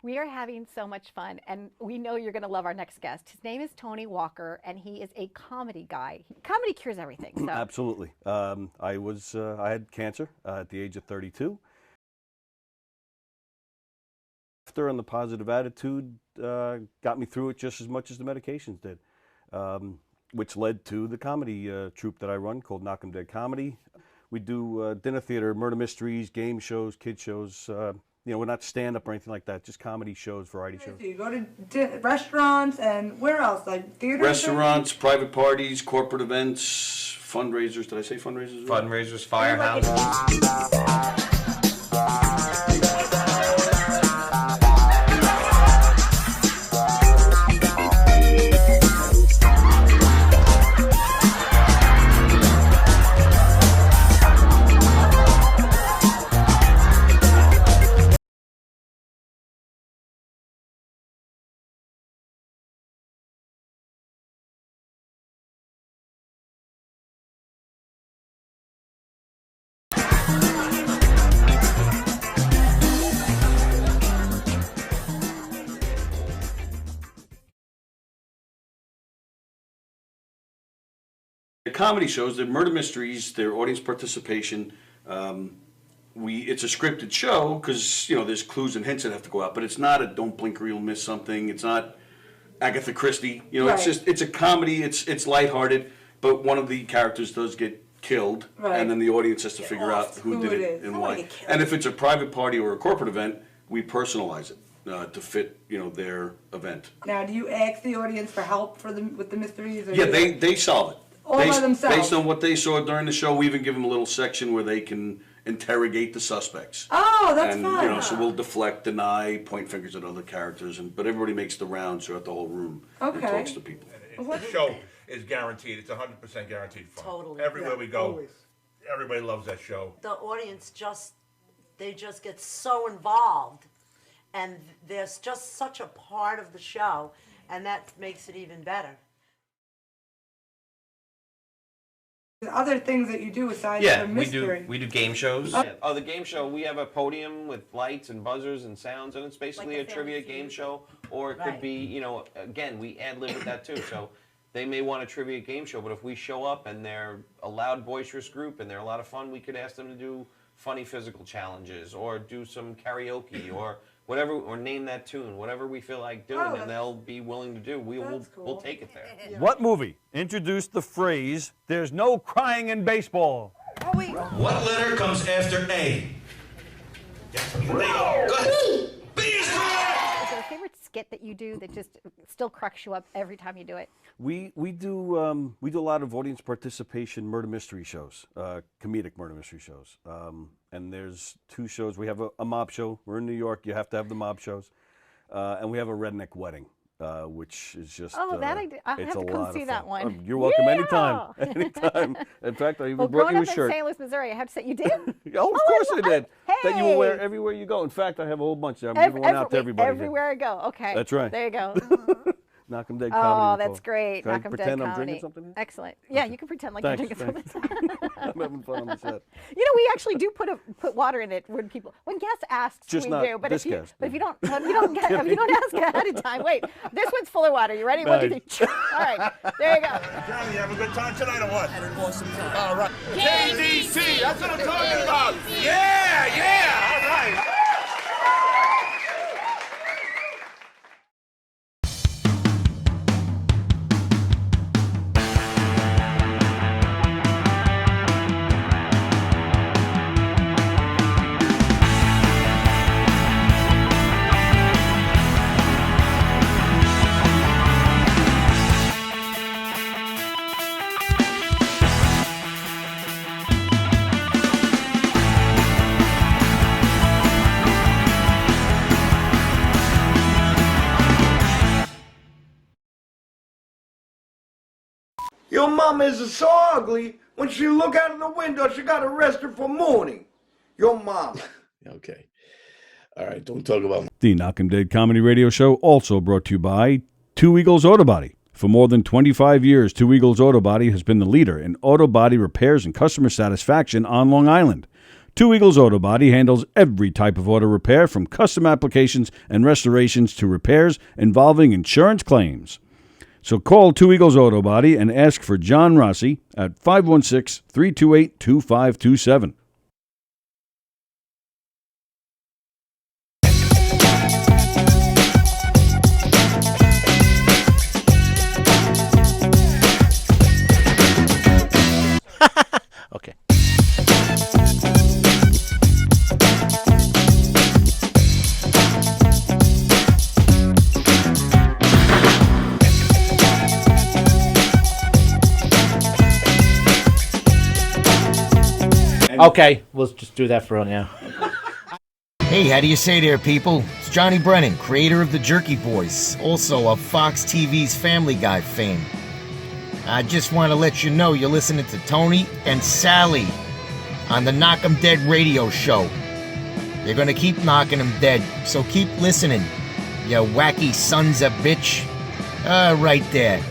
We are having so much fun, and we know you're going to love our next guest. His name is Tony Walker, and he is a comedy guy. Comedy cures everything. So. Absolutely. I had cancer at the age of 32. And the positive attitude got me through it just as much as the medications did, which led to the comedy troupe that I run called Knock 'em Dead Comedy. We do dinner theater, murder mysteries, game shows, kid shows. We're not stand-up or anything like that, just comedy shows, variety shows. You go to restaurants and where else? Like theaters? Restaurants, private parties, corporate events, fundraisers. Did I say fundraisers? Fundraisers, firehouses. The comedy shows, they're murder mysteries, they're audience participation. It's a scripted show because there's clues and hints that have to go out, but it's not a don't blink or you'll miss something. It's not Agatha Christie. Right. It's a comedy. It's lighthearted, but one of the characters does get killed, right. And then the audience has to figure out who did it and why. And if it's a private party or a corporate event, we personalize it to fit their event. Now, do you ask the audience for help with the mysteries? Or Yeah, they solve it. All by themselves. Based on what they saw during the show, we even give them a little section where they can interrogate the suspects. Oh, that's fun. So we'll deflect, deny, point fingers at other characters, but everybody makes the rounds throughout the whole room and talks to people. The show is guaranteed. It's 100% guaranteed fun. Totally. Everywhere we go, everybody loves that show. The audience they just get so involved, and there's just such a part of the show, and that makes it even better. Other things that you do aside from mystery. we do game shows. The game show, we have a podium with lights and buzzers and sounds, and it's basically Like a trivia game show, or it could be, again, we ad-lib with that too. So they may want a trivia game show, but if we show up and they're a loud, boisterous group and they're a lot of fun, we could ask them to do funny physical challenges or do some karaoke or whatever, or name that tune, whatever we feel like doing, and they'll be willing to do. We'll take it there. What movie introduced the phrase, "There's no crying in baseball"? Oh, wait. What letter comes after A? Go ahead. B is correct! Is there a favorite skit that you do that just still cracks you up every time you do it? We do a lot of audience participation murder mystery shows, comedic murder mystery shows. And there's two shows. We have a mob show. We're in New York. You have to have the mob shows. And we have a redneck wedding, which is just I have to come see that one. Oh, you're welcome anytime. Anytime. In fact, I even brought you a shirt. Growing up in St. Louis, Missouri, I have to say, you did? Of course I did. That you will wear everywhere you go. In fact, I have a whole bunch. I'm giving one out to everybody. Everywhere I go. Okay. That's right. There you go. Knock 'em Dead Comedy. Oh, that's great. Can I Knock 'em Dead pretend I'm Comedy. drinking something here? Excellent. Yeah, you can pretend like you're drinking something. I'm having fun on the set. We actually do put water in it when guests ask, Just we not do. But this if you guest. if you don't ask ahead of time, wait, this one's full of water. You ready? Nice. 1, 2, 3. All right, there you go. Johnny, you have a good time tonight or what? Had an awesome time. All right. KDC, that's what I'm talking about. Yeah, all right. Your mama is so ugly, when she look out of the window, she got arrested for mourning. Your mama. Okay. All right, don't talk about... The Knock 'em Dead Comedy Radio Show, also brought to you by Two Eagles Auto Body. For more than 25 years, Two Eagles Auto Body has been the leader in auto body repairs and customer satisfaction on Long Island. Two Eagles Auto Body handles every type of auto repair, from custom applications and restorations to repairs involving insurance claims. So call Two Eagles Auto Body and ask for John Rossi at 516-328-2527. Okay. Okay, we'll just do that for now. Hey, how do you say there, people? It's Johnny Brennan, creator of The Jerky Voice, also of Fox TV's Family Guy fame. I just want to let you know you're listening to Tony and Sally on the Knock 'em Dead radio show. They're going to keep knocking 'em dead, so keep listening, you wacky sons of bitch. Right there.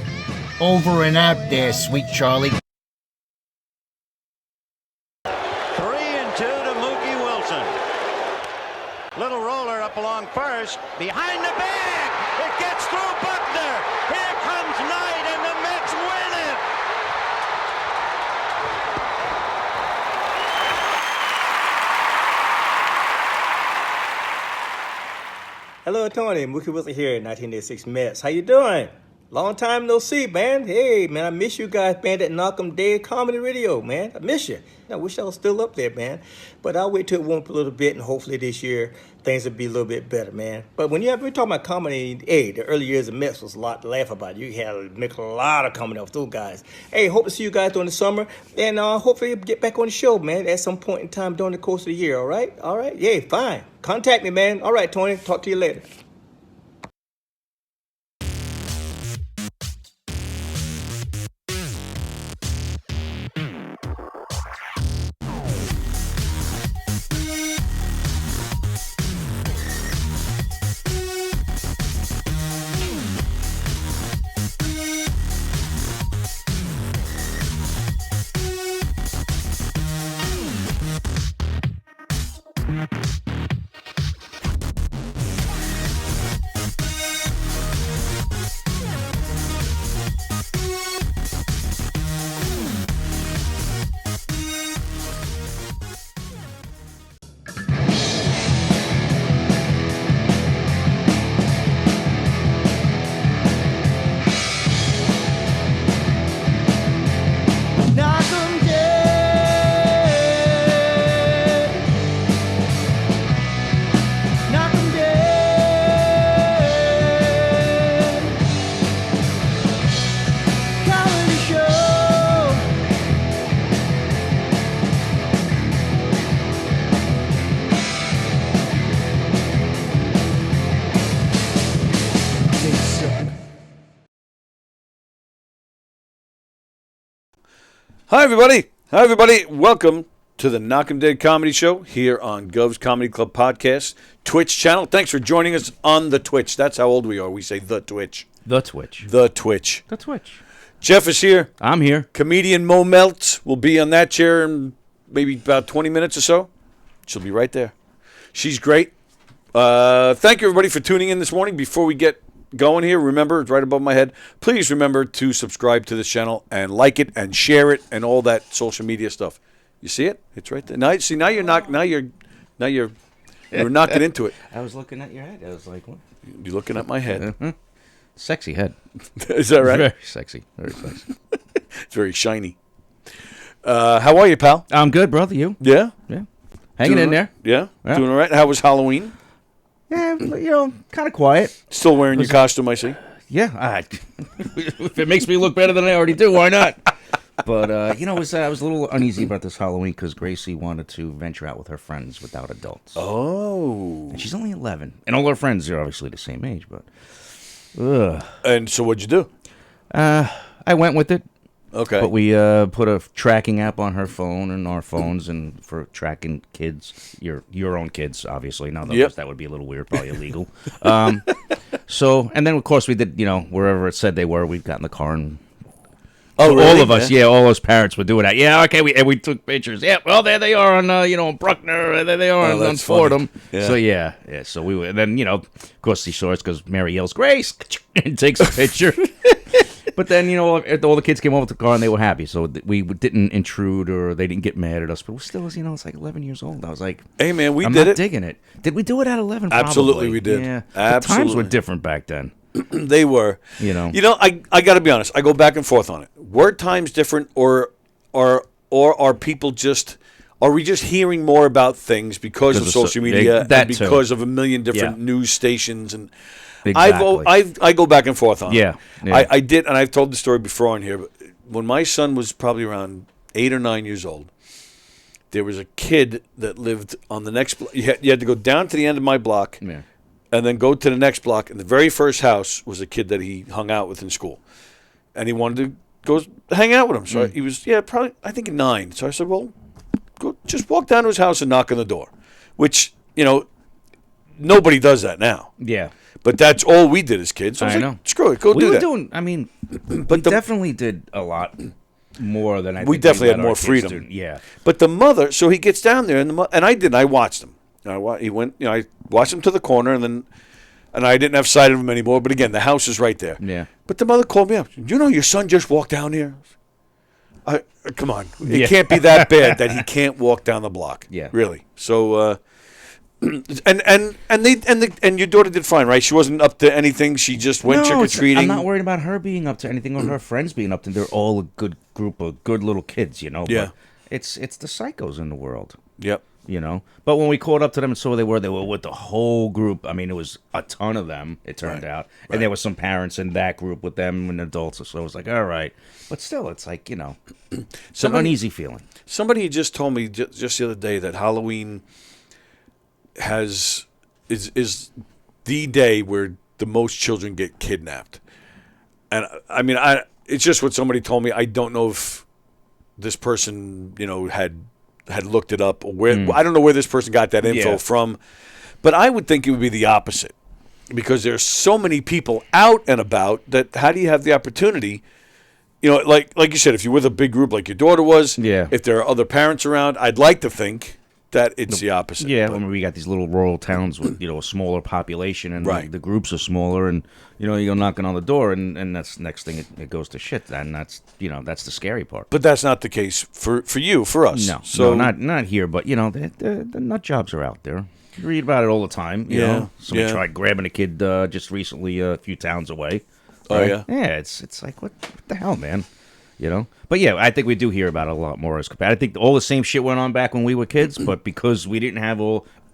Over and out there, sweet Charlie. 3-2 to Mookie Wilson. Little roller up along first. Behind the bag. It gets through Buckner. Here comes Knight, and the Mets win it. Hello, Tony. Mookie Wilson here, 1986 Mets. How you doing? Long time no see, man. Hey, man, I miss you guys, man, that Knock 'em Dead comedy radio, man. I miss you. I wish I was still up there, man. But I'll wait till it warm up a little bit, and hopefully this year things will be a little bit better, man. But when we're talking about comedy, hey, the early years of Mets was a lot to laugh about. You had to make a lot of comedy off those guys. Hey, hope to see you guys during the summer, and hopefully get back on the show, man, at some point in time during the course of the year, all right? All right? Yeah, fine. Contact me, man. All right, Tony. Talk to you later. Hi, everybody. Hi, everybody. Welcome to the Knock 'em Dead Comedy Show here on Gov's Comedy Club Podcast Twitch channel. Thanks for joining us on the Twitch. That's how old we are. We say the Twitch. The Twitch. The Twitch. The Twitch. Jeff is here. I'm here. Comedian Moe Meltz will be on that chair in maybe about 20 minutes or so. She'll be right there. She's great. Thank you, everybody, for tuning in this morning. Before we get going here, remember, it's right above my head, please remember to subscribe to this channel and like it and share it and all that social media stuff. You see it? It's right there. Now you're knocking into it. I was looking at your head. I was like, what? You're looking at my head. Mm-hmm. Sexy head. Is that right? Very sexy. Very sexy. It's very shiny. How are you, pal? I'm good, brother. You? Yeah? Yeah. Hanging in there. Yeah? Doing all right? How was Halloween? Yeah, kind of quiet. Still wearing your costume, I see. Yeah. If it makes me look better than I already do, why not? But, I was a little uneasy about this Halloween because Gracie wanted to venture out with her friends without adults. Oh. And she's only 11. And all her friends are obviously the same age, but... Ugh. And so what'd you do? I went with it. Okay. But we put a tracking app on her phone and our phones, and for tracking kids, your own kids, obviously. Now, that would be a little weird, probably illegal. So, and then of course we did, wherever it said they were, we got in the car and Oh, really? All of us, all us parents were doing that. Yeah, okay, we took pictures. Yeah, well, there they are on, on Bruckner. There they are on Fordham. Yeah. So, so we were, and then, of course, he saw us because Mary yells, Grace, and takes a picture. But then, all the kids came over to the car and they were happy. So we didn't intrude or they didn't get mad at us. But we're still, it's like 11 years old. I was like, hey, man, I'm not digging it. Did we do it at 11? Absolutely, Probably. we did. Yeah. Absolutely. The times were different back then. They were. I got to be honest. I go back and forth on it. Were times different, or are people are we just hearing more about things because of social media and because of a million different news stations? And exactly. I go back and forth on it. Yeah. I did, and I've told the story before on here. But when my son was probably around 8 or 9 years old, there was a kid that lived on the next block. You had to go down to the end of my block. Yeah. And then go to the next block, and the very first house was a kid that he hung out with in school, and he wanted to go hang out with him. So he was, probably, I think 9. So I said, well, go just walk down to his house and knock on the door, which nobody does that now. Yeah, but that's all we did as kids. So I was know. Like, screw it, go we do were that. Doing, I mean, we definitely did a lot more than I. We think definitely we had more freedom. Yeah, but the mother, so he gets down there, and I didn't. I watched him. He went, I watched him to the corner, and I didn't have sight of him anymore. But again, the house is right there. Yeah. But the mother called me up. Your son just walked down here. Come on, it can't be that bad that he can't walk down the block. Yeah. Really. So, and your daughter did fine, right? She wasn't up to anything. She just went trick or treating. I'm not worried about her being up to anything or her friends being up to. They're all a good group of good little kids, Yeah. But it's the psychos in the world. Yep. But when we caught up to them and saw they were with the whole group. I mean, it was a ton of them, it turned out. And there were some parents in that group with them and adults. So it was like, all right. But still, it's like, it's an uneasy feeling. Somebody just told me just the other day that Halloween is the day where the most children get kidnapped. And, I mean, it's just what somebody told me. I don't know if this person, had looked it up, or where I don't know where this person got that info from, but I would think it would be the opposite, because there's so many people out and about that how do you have the opportunity? Like you said, if you're with a big group like your daughter was, if there are other parents around, I'd like to think that it's the opposite. Yeah, when we got these little rural towns with a smaller population and the groups are smaller, and you go knocking on the door and that's next thing it goes to shit, and that's that's the scary part. But that's not the case for you, for us. No, so not here, but the nut jobs are out there. You read about it all the time. You know, somebody tried grabbing a kid just recently a few towns away. Oh yeah, yeah. It's like what the hell, man. But yeah, I think we do hear about it a lot more as compared. I think all the same shit went on back when we were kids, but because we didn't have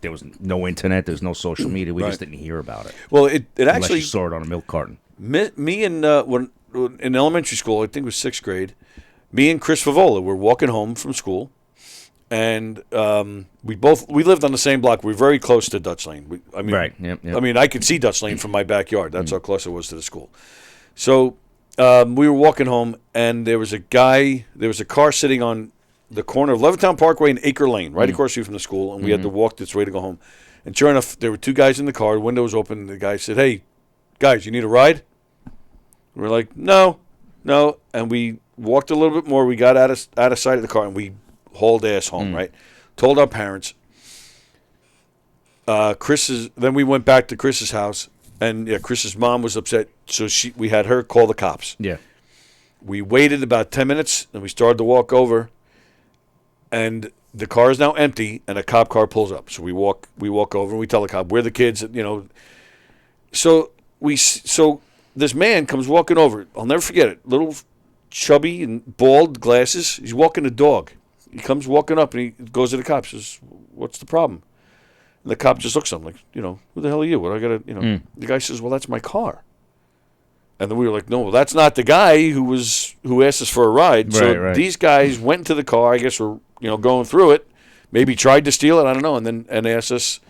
there was no internet, there's no social media, we just didn't hear about it. Well, it unless actually you saw it on a milk carton. Me and when in elementary school, I think it was 6th grade, me and Chris Favola were walking home from school, and we lived on the same block. We were very close to Dutch Lane. Right. Yep. I mean, I could see Dutch Lane from my backyard. That's how close it was to the school. So we were walking home, and there was a car sitting on the corner of Levittown Parkway and Acre Lane, right across the street from the school, and we had to walk this way to go home. And sure enough, there were 2 guys in the car. The window was open, and the guy said, "Hey, guys, you need a ride?" We're like, no. And we walked a little bit more. We got out of sight of the car, and we hauled ass home, right? Told our parents. Then we went back to Chris's house, and Chris's mom was upset, so we had her call the cops. Yeah. We waited about 10 minutes, and we started to walk over, and the car is now empty, and a cop car pulls up. So we walk over, and we tell the cop, we're the kids, So this man comes walking over. I'll never forget it. Little chubby and bald, glasses. He's walking a dog. He comes walking up, and he goes to the cop, says, "What's the problem?" And the cop just looks at him like, "Who the hell are you? What I got to, The guy says, "Well, that's my car." And then we were like, "No, well, that's not the guy who asked us for a ride." So these guys went into the car. I guess were going through it, maybe tried to steal it. I don't know, and asked us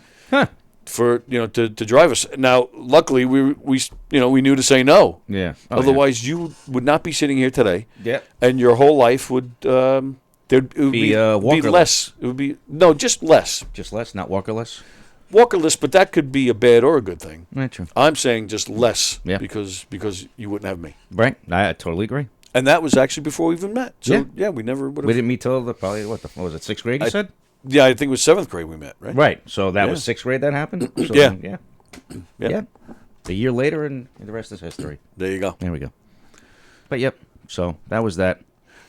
for to drive us. Now, luckily, we knew to say no. Yeah. Otherwise, you would not be sitting here today. Yeah. And your whole life would it would be less. It would be just less. Just less, not walkerless. Walkerless, but that could be a bad or a good thing. Right, true. I'm saying just less. Yeah. Because you wouldn't have me. Right. I totally agree. And that was actually before we even met. So, Yeah. yeah, we never would have. We didn't meet till probably, what was it, 6th grade, you said? Yeah, I think it was 7th grade we met, right? Right. So that Yeah. was 6th grade that happened? So, Yeah. Yeah. Yeah. Yeah. A year later, and the rest is history. There you go. There we go. But, yep. So that was that.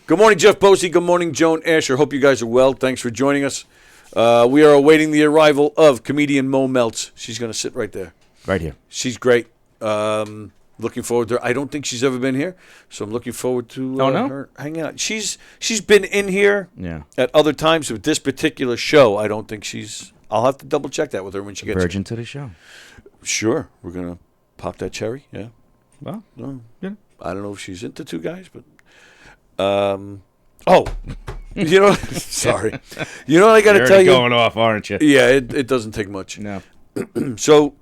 Good morning, Jeff Posey. Good morning, Joan Asher. Hope you guys are well. Thanks for joining us. We are awaiting the arrival of comedian Moe Meltz. She's going to sit right there. Right here. She's great. Looking forward to her. I don't think she's ever been here, so I'm looking forward to her hanging out. She's been in here at other times, but this particular show, I don't think she's. I'll have to double check that with her when she gets Virgin to the show. Sure, we're gonna pop that cherry. Yeah. Well, yeah. I don't know if she's into two guys, but you know, sorry, you know what I got to tell you? Going off, aren't you? Yeah, it doesn't take much. No. So,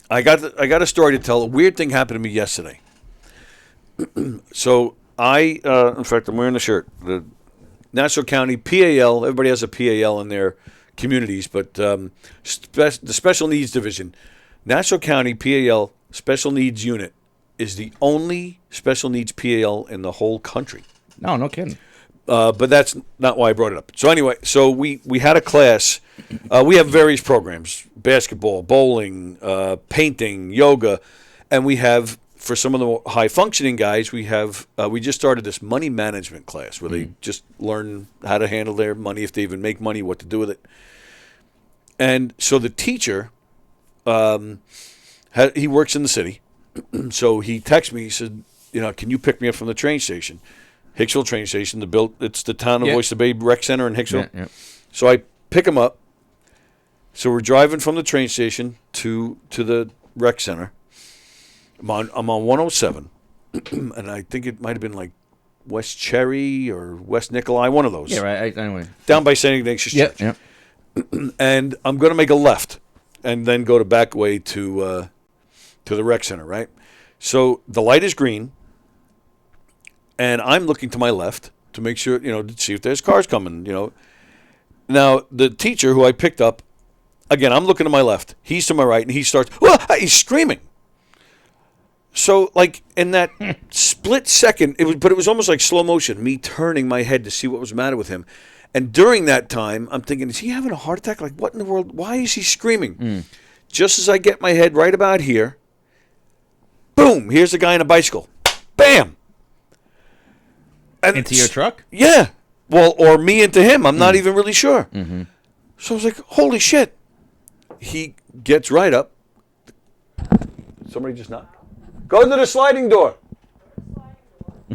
I got a story to tell. A weird thing happened to me yesterday. So in fact, I'm wearing the shirt. The Nassau County PAL. Everybody has a PAL in their communities, but the Special Needs Division, Nassau County PAL Special Needs Unit, is the only special needs PAL in the whole country. No kidding. But that's not why I brought it up. So anyway, we had a class. We have various programs: basketball, bowling, painting, yoga, and we have, for some of the high functioning guys, we just started this money management class where they just learn how to handle their money, if they even make money, what to do with it. And so the teacher, he works in the city, so he texted me. He said, can you pick me up from the train station? Hicksville train station, it's the town of Oyster Bay Rec Center in Hicksville. Yeah. So I pick him up. So we're driving from the train station to the rec center. I'm on 107, and I think it might have been like West Cherry or West Nikolai, one of those. Yeah, right. Anyway, down by St. Ignatius Church. Yeah. And I'm going to make a left, and then go the back way to the rec center. Right. So the light is green. And I'm looking to my left to make sure, to see if there's cars coming, Now, the teacher who I picked up, again, I'm looking to my left. He's to my right, and he starts, he's screaming. So, like, in that split second, it was almost like slow motion, me turning my head to see what was the matter with him. And during that time, I'm thinking, is he having a heart attack? Like, what in the world? Why is he screaming? Just as I get my head right about here, boom, here's a guy on a bicycle. Bam! And into your truck? Yeah. Well, or me into him. I'm not even really sure. Mm-hmm. So I was like, holy shit. He gets right up. Somebody just knocked. Go to the sliding door.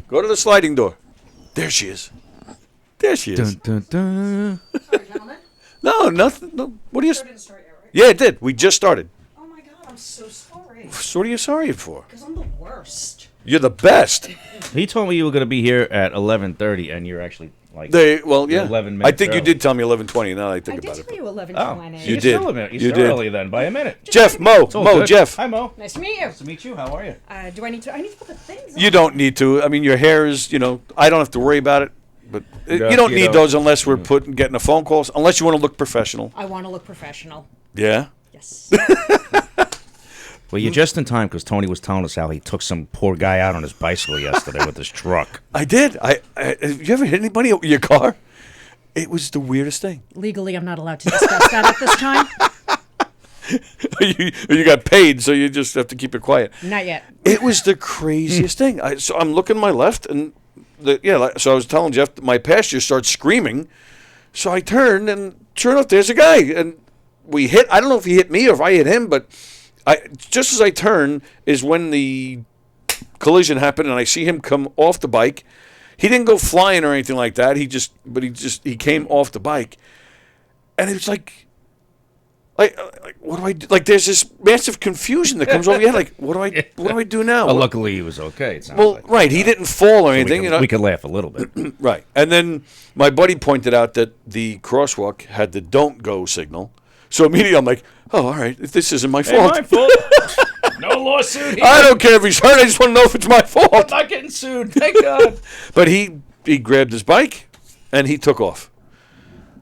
Go to the sliding door. There she is. There she is. Dun, dun, dun. Sorry, gentlemen. No, nothing. No. What are you? Show didn't start yet, right? Yeah, it did. We just started. Oh my God, I'm so sorry. So what are you sorry for? Because I'm the worst. You're the best. He told me you were going to be here at 11:30, and you're actually like 11 minutes I think early. you did tell me 11:20. Now that I think I about did it. tell you 11:20. Oh, You you're did. Still a minute. You You're did. early then by a minute. Jeff, Mo, It's all Mo, good. Jeff. Hi, Mo. Nice to meet you. Nice to meet you. How are you? Do I need to put the things on? You don't need to. I mean, your hair is, I don't have to worry about it. But No, you don't you need don't. those unless we're getting a phone call. Unless you want to look professional. I want to look professional. Yeah. Yes. Well, you're just in time because Tony was telling us how he took some poor guy out on his bicycle yesterday with his truck. I did. Have you ever hit anybody with your car? It was the weirdest thing. Legally, I'm not allowed to discuss that at this time. you got paid, so you just have to keep it quiet. Not yet. It was the craziest thing. So I'm looking to my left, and so I was telling Jeff, my passenger starts screaming. So I turned, and sure enough, there's a guy, and we hit. I don't know if he hit me or if I hit him, but just as I turn is when the collision happened, and I see him come off the bike. He didn't go flying or anything like that. He came off the bike, and it was like what do I do? Like, there's this massive confusion that comes over your head. Like, what do I do now? Well, luckily he was okay. It sounds Well, like. right, he didn't fall or So anything. we could laugh a little bit. Right, and then my buddy pointed out that the crosswalk had the "Don't Go" signal. So immediately I'm like, oh, all right, this isn't my fault. My fault. No lawsuit here. I don't care if he's hurt. I just want to know if it's my fault. I'm not getting sued. Thank God. But he grabbed his bike, and he took off.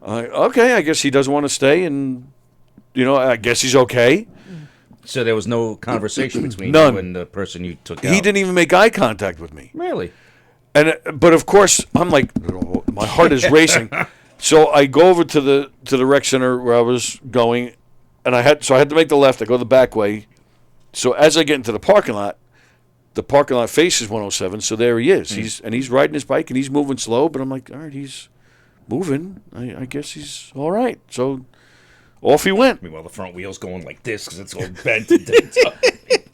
Okay, I guess he doesn't want to stay, and I guess he's okay. So there was no conversation between None. you and the person you took out? He didn't even make eye contact with me. Really? But of course, I'm like, my heart is racing. So I go over to the rec center where I was going, and I had to make the left. I go the back way. So as I get into the parking lot faces 107. So there he is. He's riding his bike and he's moving slow. But I'm like, all right, he's moving. I guess he's all right. So off he went. Meanwhile, the front wheel's going like this because it's all bent.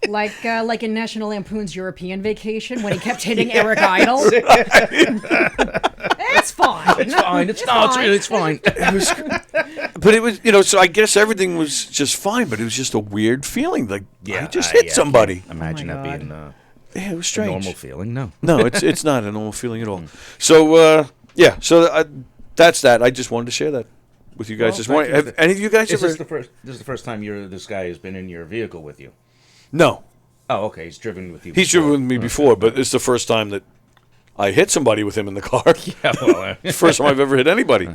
Like in National Lampoon's European Vacation when he kept hitting Eric Idle. It's fine. It's fine. It's fine. But it was, so I guess everything was just fine, but it was just a weird feeling. Like, I just hit somebody. Imagine that being it was strange. a normal feeling. No, it's not a normal feeling at all. So, that's that. I just wanted to share that with you guys this morning. Have any of you guys ever... This is the first time this guy has been in your vehicle with you? No. Oh, okay. He's driven with you He's driven with me before, but it's the first time that I hit somebody with him in the car. Yeah, well... It's the first time I've ever hit anybody.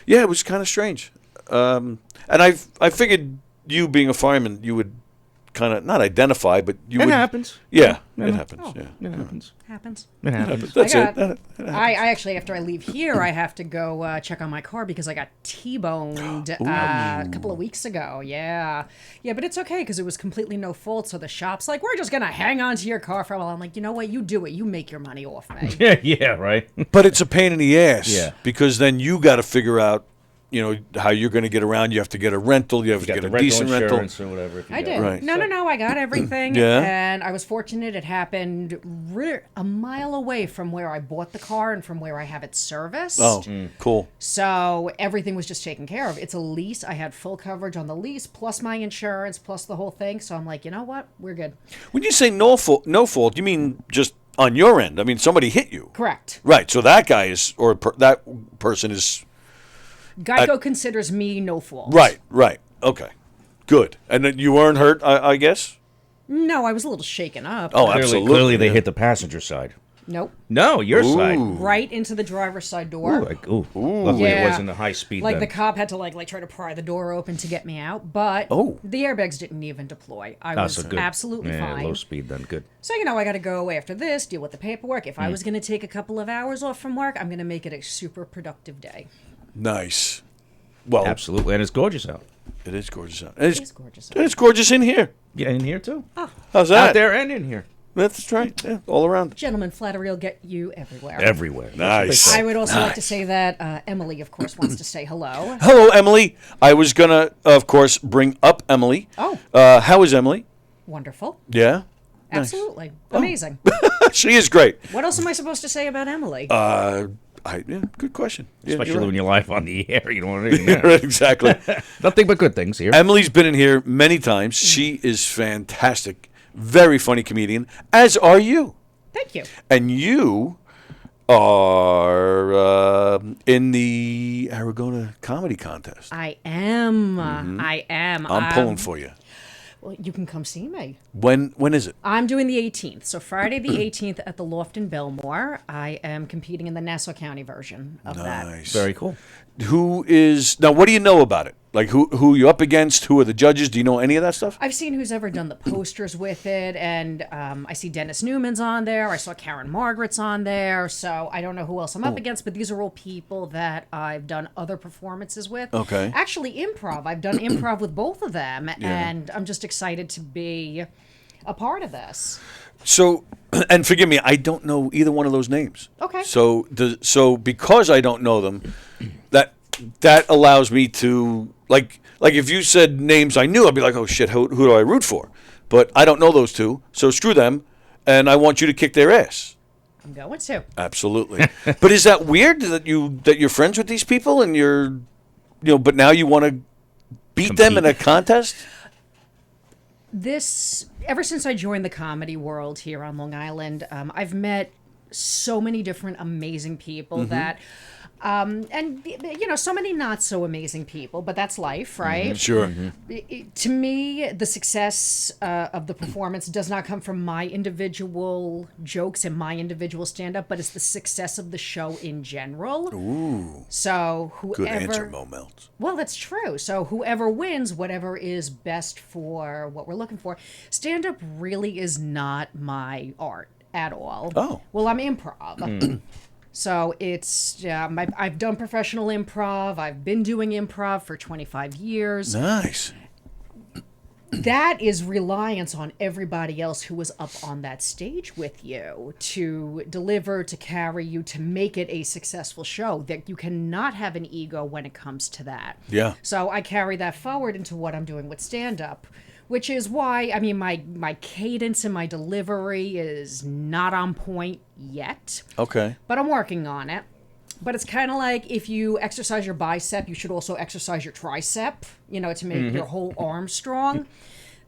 Yeah, it was kind of strange. And I figured you being a fireman, you would kind of, not identify, but you would... It happens. Yeah, it happens. Oh, yeah. It happens. It happens. That's it. I actually, after I leave here, I have to go check on my car because I got T-boned a couple of weeks ago. Yeah, but it's okay because it was completely no fault. So the shop's like, we're just gonna hang on to your car for a while. I'm like, you know what? You do it. You make your money off me. Yeah, right. But it's a pain in the ass. Yeah. Because then you got to figure out, how you're going to get around. You have to get a rental. You have to get a decent rental. Or whatever. I did. Right. No. I got everything. Yeah. And I was fortunate. It happened a mile away from where I bought the car and from where I have it serviced. Oh, cool. So everything was just taken care of. It's a lease. I had full coverage on the lease, plus my insurance, plus the whole thing. So I'm like, you know what? We're good. When you say no fault, you mean just on your end? I mean, somebody hit you. Correct. Right. So that guy is, or that person is... Geico considers me no fault. Right. Okay. Good. And then you weren't hurt, I guess? No, I was a little shaken up. Oh, absolutely. Clearly they hit the passenger side. Nope. No, your side. Right into the driver's side door. Luckily it wasn't a high speed. Like the cop had to like try to pry the door open to get me out, but the airbags didn't even deploy. I was absolutely fine. Low speed then, good. So I got to go after this, deal with the paperwork. If I was going to take a couple of hours off from work, I'm going to make it a super productive day. Nice. Well, absolutely, and it's gorgeous out. It is gorgeous out. It is gorgeous out. And it's gorgeous in here. Yeah, in here too. Oh. How's that? Out there and in here. That's right. Yeah, all around. Gentlemen, flattery will get you everywhere. Everywhere. Nice. I would also like to say that Emily, of course, wants to say hello. Hello, Emily. I was going to, of course, bring up Emily. Oh. How is Emily? Wonderful. Yeah? Absolutely. Nice. Amazing. She is great. What else am I supposed to say about Emily? Good question. Especially when you're live on the air. You don't want to right, exactly. Nothing but good things here. Emily's been in here many times. She is fantastic. Very funny comedian, as are you. Thank you. And you are in the Aragona Comedy Contest. I am. I am. I'm pulling for you. Well, you can come see me. When is it? I'm doing the 18th. So Friday the 18th at the Loft in Belmore. I am competing in the Nassau County version of that. Nice. Very cool. Who is now? What do you know about it? Like who you up against? Who are the judges? Do you know any of that stuff? I've seen who's ever done the posters with it, and I see Dennis Newman's on there. I saw Karen Margaret's on there. So I don't know who else I'm up against, but these are all people that I've done other performances with. Okay. Actually, improv. I've done improv with both of them, and I'm just excited to be a part of this. So, and forgive me, I don't know either one of those names. Okay. So because I don't know them, that allows me to like if you said names I knew, I'd be like, oh shit, who do I root for? But I don't know those two, so screw them, and I want you to kick their ass. I'm going to. Absolutely. But is that weird that you're friends with these people and you're, but now you want to beat them in a contest? Ever since I joined the comedy world here on Long Island, I've met so many different amazing people that, and so many not so amazing people, but that's life, right? Sure. To me, the success of the performance does not come from my individual jokes and my individual stand-up, but it's the success of the show in general. Ooh. So whoever... Good answer, Mo Melts. Well, that's true. So whoever wins, whatever is best for what we're looking for. Stand-up really is not my art. at all. Oh. Well, I'm improv. So it's, I've done professional improv. I've been doing improv for 25 years. Nice. That is reliance on everybody else who was up on that stage with you to deliver, to carry you, to make it a successful show. That you cannot have an ego when it comes to that. Yeah. So I carry that forward into what I'm doing with stand-up, which is why, I mean, my cadence and my delivery is not on point yet. Okay. But I'm working on it. But it's kind of like if you exercise your bicep, you should also exercise your tricep, to make your whole arm strong.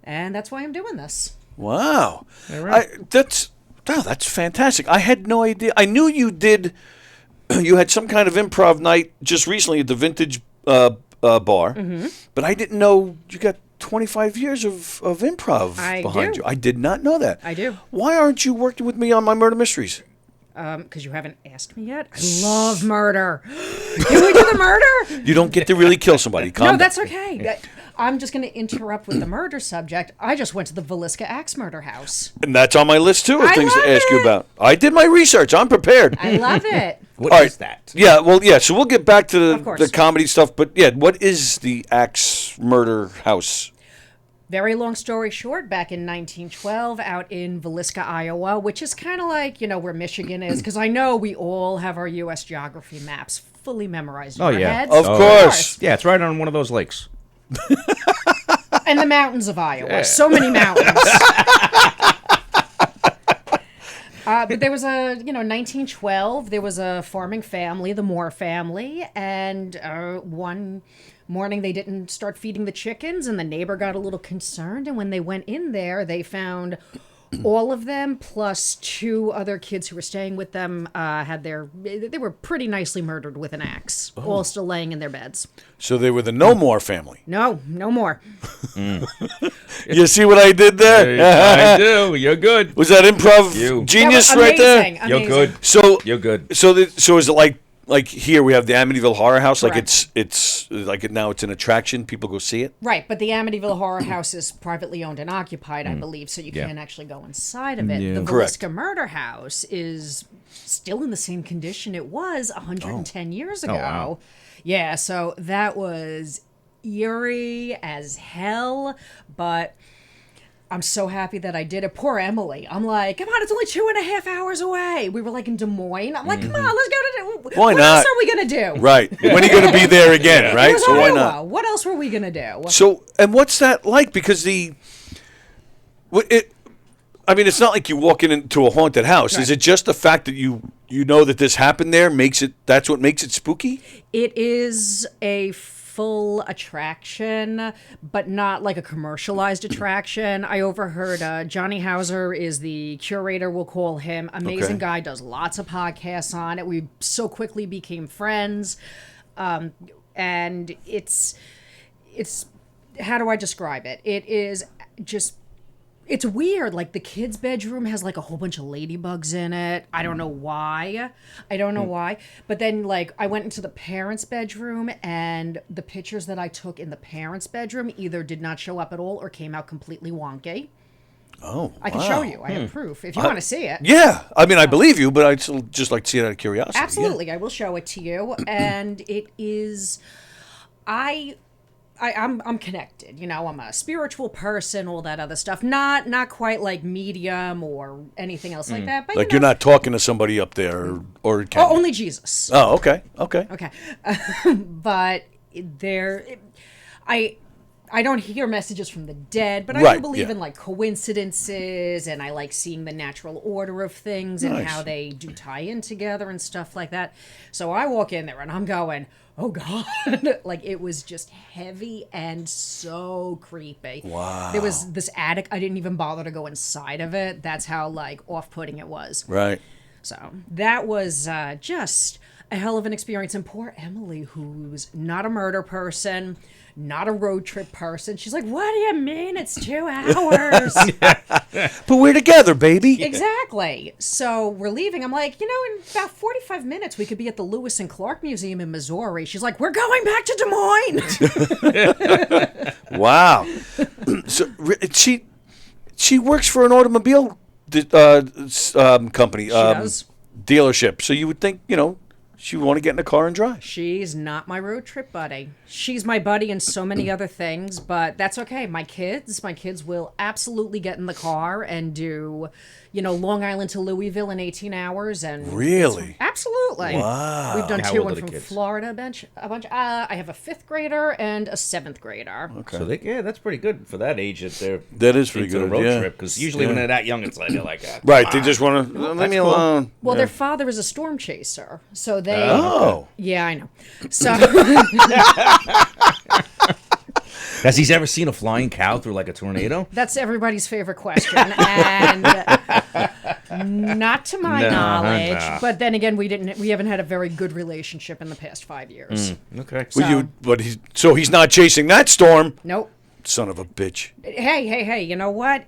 And that's why I'm doing this. Wow. All right. That's fantastic. I had no idea. I knew you had some kind of improv night just recently at the Vintage Bar, but I didn't know you got 25 years of improv behind you. I did not know that. I do. Why aren't you working with me on my murder mysteries? Because you haven't asked me yet. I love murder. Can we do the murder? You don't get to really kill somebody. Calm No, down. that's okay. I'm just going to interrupt with the murder subject. I just went to the Villisca Axe Murder House. And that's on my list, too, of I things to love ask you it. about. I did my research. I'm prepared. I love it. What All is right. that? Yeah, well, yeah, so we'll get back to Of course. the comedy stuff. But, yeah, what is the Axe Murder House? Very long story short, back in 1912 out in Villisca, Iowa, which is kind of like, where Michigan is, because I know we all have our U.S. geography maps fully memorized in Oh, our yeah. heads. Of course. Yeah, it's right on one of those lakes. And the mountains of Iowa. Yeah. So many mountains. But there was 1912, there was a farming family, the Moore family, and one morning they didn't start feeding the chickens, and the neighbor got a little concerned, and when they went in there, they found all of them, plus two other kids who were staying with them, they were pretty nicely murdered with an axe, all still laying in their beds. So they were the No More family. No more. You see what I did there? I do. You're good. Was that improv You. genius That was right there? amazing. You're good. So You're good. So is it like here we have the Amityville Horror House? Like Correct. it's like now it's an attraction. People go see it. Right, but the Amityville Horror House is privately owned and occupied, I believe, so you can't actually go inside of it. Yeah. The Correct. Villisca Murder House is still in the same condition it was 110 years ago. wow. Yeah, so that was eerie as hell, but I'm so happy that I did it. Poor Emily. I'm like, come on, it's only 2.5 hours away. We were like in Des Moines. I'm like, come on, let's go to. Why what not? else are we gonna do? Right. When are you going to be there again? It Right. was So why Iowa. not? What else were we gonna do? So and what's that like? Because it's not like you walk into a haunted house. Right. Is it just the fact that you know that this happened there that's what makes it spooky? It is a full attraction, but not like a commercialized attraction. I overheard Johnny Hauser is the curator, we'll call him. Amazing Okay. guy, does lots of podcasts on it. We so quickly became friends. And it's how do I describe it? It is just, it's weird. Like the kid's bedroom has like a whole bunch of ladybugs in it. I don't know why. But then like I went into the parents' bedroom and the pictures that I took in the parents' bedroom either did not show up at all or came out completely wonky. Oh, I can show you. I have proof if you want to see it. Yeah. I mean, I believe you, but I'd still just like to see it out of curiosity. Absolutely. I will show it to you. And it is, I'm connected, I'm a spiritual person, all that other stuff. Not quite like medium or anything else like that. But Like you're not talking to somebody up there, or can you? only Jesus. Oh, okay. Okay, but I don't hear messages from the dead, but I Right, do believe yeah. in like coincidences, and I like seeing the natural order of things and Nice. how they do tie in together and stuff like that. So I walk in there and I'm going, oh God. Like it was just heavy and so creepy. Wow. There was this attic. I didn't even bother to go inside of it. That's how like off-putting it was. Right. So that was just a hell of an experience. And poor Emily, who's not a murder person, not a road trip person. She's like, what do you mean it's 2 hours? But we're together, baby. Exactly. So we're leaving. I'm like, in about 45 minutes, we could be at the Lewis and Clark Museum in Missouri. She's like, we're going back to Des Moines. Wow. So she works for an automobile company, does. dealership. So you would think, she would want to get in a car and drive. She's not my road trip buddy. She's my buddy in so many other things, but that's okay. My kids will absolutely get in the car and do, Long Island to Louisville in 18 hours. And Really? Absolutely. Wow. We've done How 2 old are and the from kids? Florida a bunch. I have a 5th grader and a 7th grader. Okay. So that's pretty good for that age. That is pretty into good, a road yeah. trip, because usually when they're that young, it's like they're like, Right, they just want to leave me alone. Well, Yeah. their father is a storm chaser, so they. Oh. Yeah, I know. So. Has he ever seen a flying cow through like a tornado? That's everybody's favorite question, and not to my knowledge. no. But then again, we haven't had a very good relationship in the past 5 years. Okay. So, he's not chasing that storm. Nope. Son of a bitch. Hey! You know what?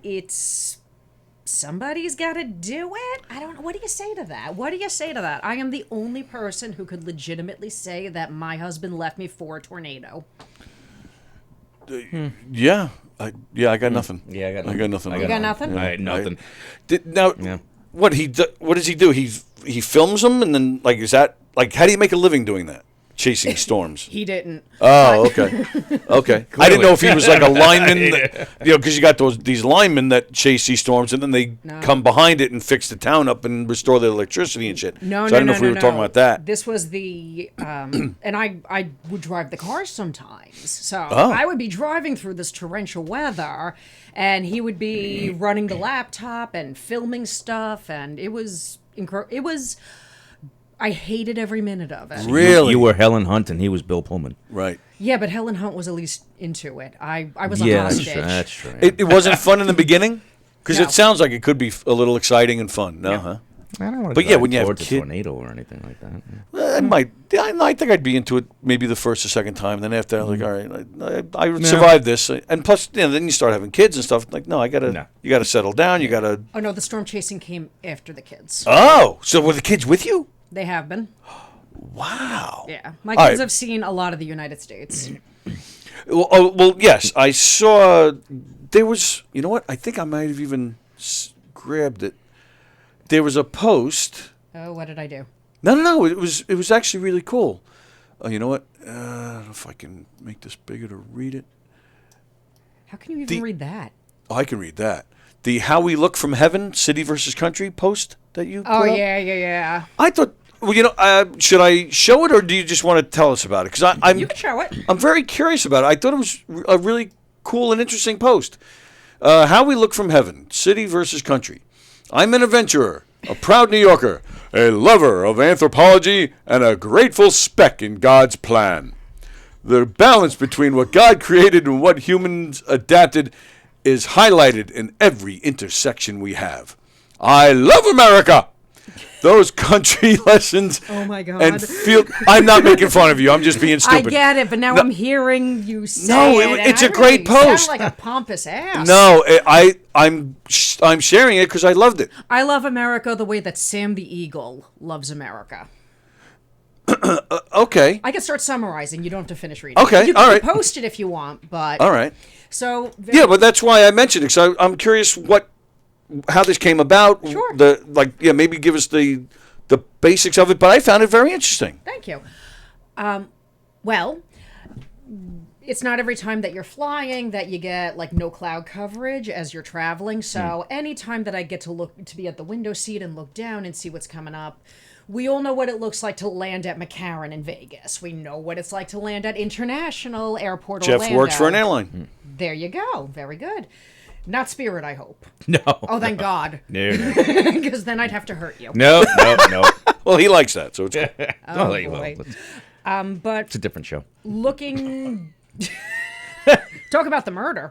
Somebody's got to do it. I don't know. What do you say to that? I am the only person who could legitimately say that my husband left me for a tornado. Yeah. I got nothing. Yeah, I got nothing. You got nothing? I nothing. What does he do? He films them, and then is that how do you make a living doing that? Chasing storms. He didn't. Oh, okay. Okay. I didn't know if he was like a lineman, because you got these linemen that chase these storms, and then they come behind it and fix the town up and restore the electricity and shit. No, so I didn't know if we were talking about that. This was the, and I would drive the car sometimes. So Oh. I would be driving through this torrential weather, and he would be running the laptop and filming stuff, and it was I hated every minute of it. Really? You were Helen Hunt and he was Bill Pullman. Right. Yeah, but Helen Hunt was at least into it. I was a Yeah, hostage. that's true. It wasn't fun in the beginning? Because No. it sounds like it could be a little exciting and fun. No, huh? I don't want to But yeah, when you have a kids, tornado or anything like that. I think I'd be into it maybe the first or second time. Then after, I was like, all right, I survived this. And plus, then you start having kids and stuff. Like, no, you gotta settle down. You gotta. Oh no, the storm chasing came after the kids. Oh, so were the kids with you? They have been. Wow. Yeah, my All kids right. have seen a lot of the United States. Well, yes, I saw. There was, you know what? I think I might have even grabbed it. There was a post. Oh, what did I do? No. It was actually really cool. You know what? I don't know if I can make this bigger to read it. How can you even read that? Oh, I can read that. The "How We Look from Heaven" City versus Country post that you. Oh put up. yeah. I thought. Well, should I show it or do you just want to tell us about it? Because I'm. You can show it. I'm very curious about it. I thought it was a really cool and interesting post. How We Look from Heaven, City versus Country. I'm an adventurer, a proud New Yorker, a lover of anthropology, and a grateful speck in God's plan. The balance between what God created and what humans adapted is highlighted in every intersection we have. I love America! Those country lessons. Oh my God. And I'm not making fun of you. I'm just being stupid. I get it, but now No. I'm hearing you say No, it. it's and a I great really post. Sound like a pompous ass. No, I'm sharing it because I loved it. I love America the way that Sam the Eagle loves America. Okay. I can start summarizing. You don't have to finish reading. Okay, You all can right. post it if you want, but All right. So Yeah, but that's why I mentioned it. So I'm curious how this came about. Sure. Maybe give us the basics of it. But I found it very interesting. Thank you. Well, it's not every time that you're flying that you get like no cloud coverage as you're traveling. So anytime that I get to be at the window seat and look down and see what's coming up, we all know what it looks like to land at McCarran in Vegas. We know what it's like to land at International Airport Jeff Orlando. works for an airline. There you go. Very good. Not Spirit, I hope. No. Oh, thank God. No. Because then I'd have to hurt you. No. Well, he likes that, so it's cool. Oh, he will. boy. But It's a different show. looking... Talk about the murder.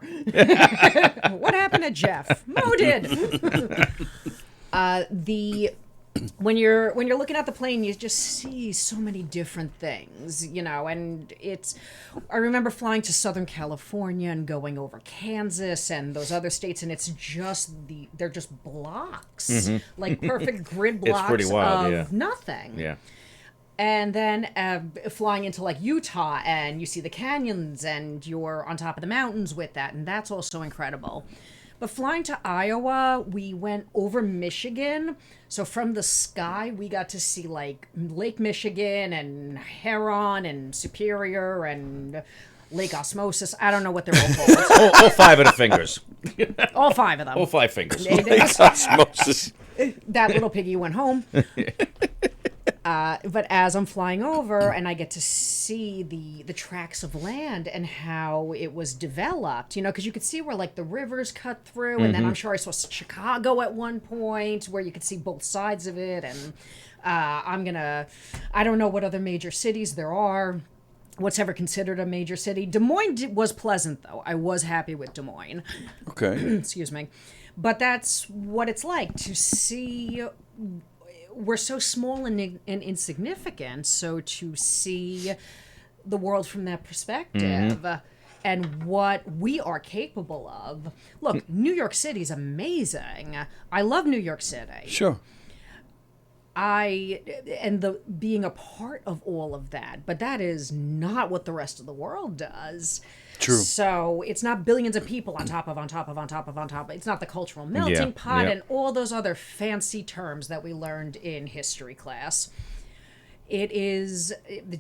What happened to Jeff? Mo did. When you're looking at the plane, you just see so many different things, and I remember flying to Southern California and going over Kansas and those other states, and it's just they're just blocks, like perfect grid blocks It's pretty wild, of yeah. nothing. Yeah. And then flying into like Utah, and you see the canyons, and you're on top of the mountains with that, and that's also incredible. But flying to Iowa, we went over Michigan. So from the sky, we got to see like Lake Michigan and Huron and Superior and Lake Osmosis. I don't know what they're all called. all 5 of the fingers. All 5 of them. All 5 fingers. Lake Osmosis. That little piggy went home. But as I'm flying over and I get to see the tracts of land and how it was developed, you know, because you could see where like the rivers cut through, and then I'm sure I saw Chicago at one point where you could see both sides of it. And I don't know what other major cities there are. What's ever considered a major city. Des Moines was pleasant, though. I was happy with Des Moines. Okay. Excuse me. But that's what it's like to see. We're so small and insignificant, so to see the world from that perspective and what we are capable of. Look, New York City's amazing. I love New York City. Sure. Being a part of all of that, but that is not what the rest of the world does. True. So it's not billions of people on top of. It's not the cultural melting pot and all those other fancy terms that we learned in history class. It is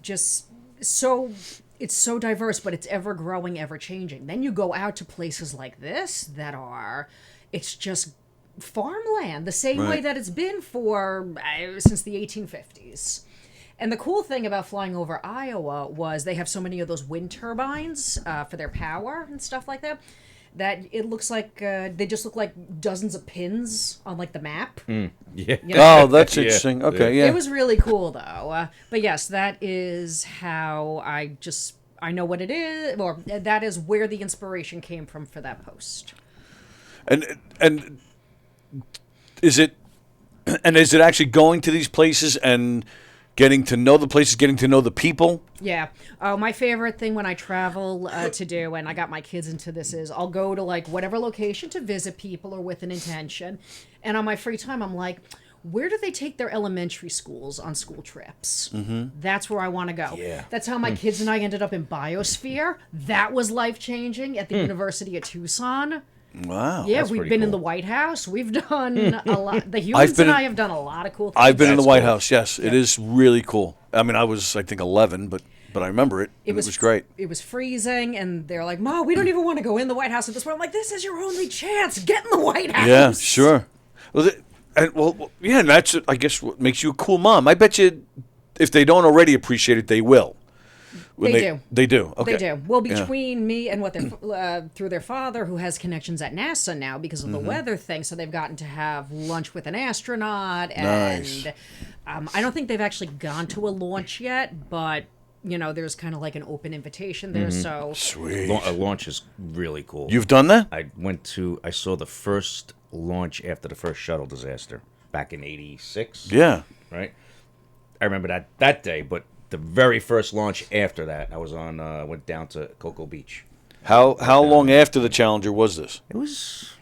just so, it's so diverse, but it's ever growing, ever changing. Then you go out to places like this it's just farmland, the same way that it's been for since the 1850s. And the cool thing about flying over Iowa was they have so many of those wind turbines for their power and stuff like that, that it looks like they just look like dozens of pins on like the map. Yeah. You know? Oh, that's interesting. Okay, yeah. It was really cool though. But yes, that is how I know what it is, or that is where the inspiration came from for that post. And is it actually going to these places and getting to know the places, getting to know the people? Yeah. My favorite thing when I travel to do, and I got my kids into this, is I'll go to like whatever location to visit people or with an intention. And on my free time, I'm like, where do they take their elementary schools on school trips? That's where I want to go. Yeah. That's how my kids and I ended up in Biosphere. That was life-changing at the University of Tucson. Wow. Yeah, That's we've pretty been in cool. the White House. We've done a lot. The humans and I have done a lot of cool things. I've been in the White cool. House, yes. It is really cool. I mean, I was, I think, 11, but I remember it. It was great. It was freezing, and they're like, "Ma, we don't even want to go in the White House at this point." I'm like, "This is your only chance. Get in the White House." Yeah, sure. Well, and that's, I guess, what makes you a cool mom. I bet you if they don't already appreciate it, they will. When They do. They do. Okay. They do. Well, between me and what their through their father, who has connections at NASA now because of the weather thing, so they've gotten to have lunch with an astronaut. And Nice. I don't think they've actually gone to a launch yet, but you know, there's kind of like an open invitation there. So Sweet. A launch is really cool. You've done that? I saw the first launch after the first shuttle disaster back in '86. Yeah. Right. I remember that day, but the very first launch after that, I was went down to Cocoa Beach. How long after the Challenger was this? It was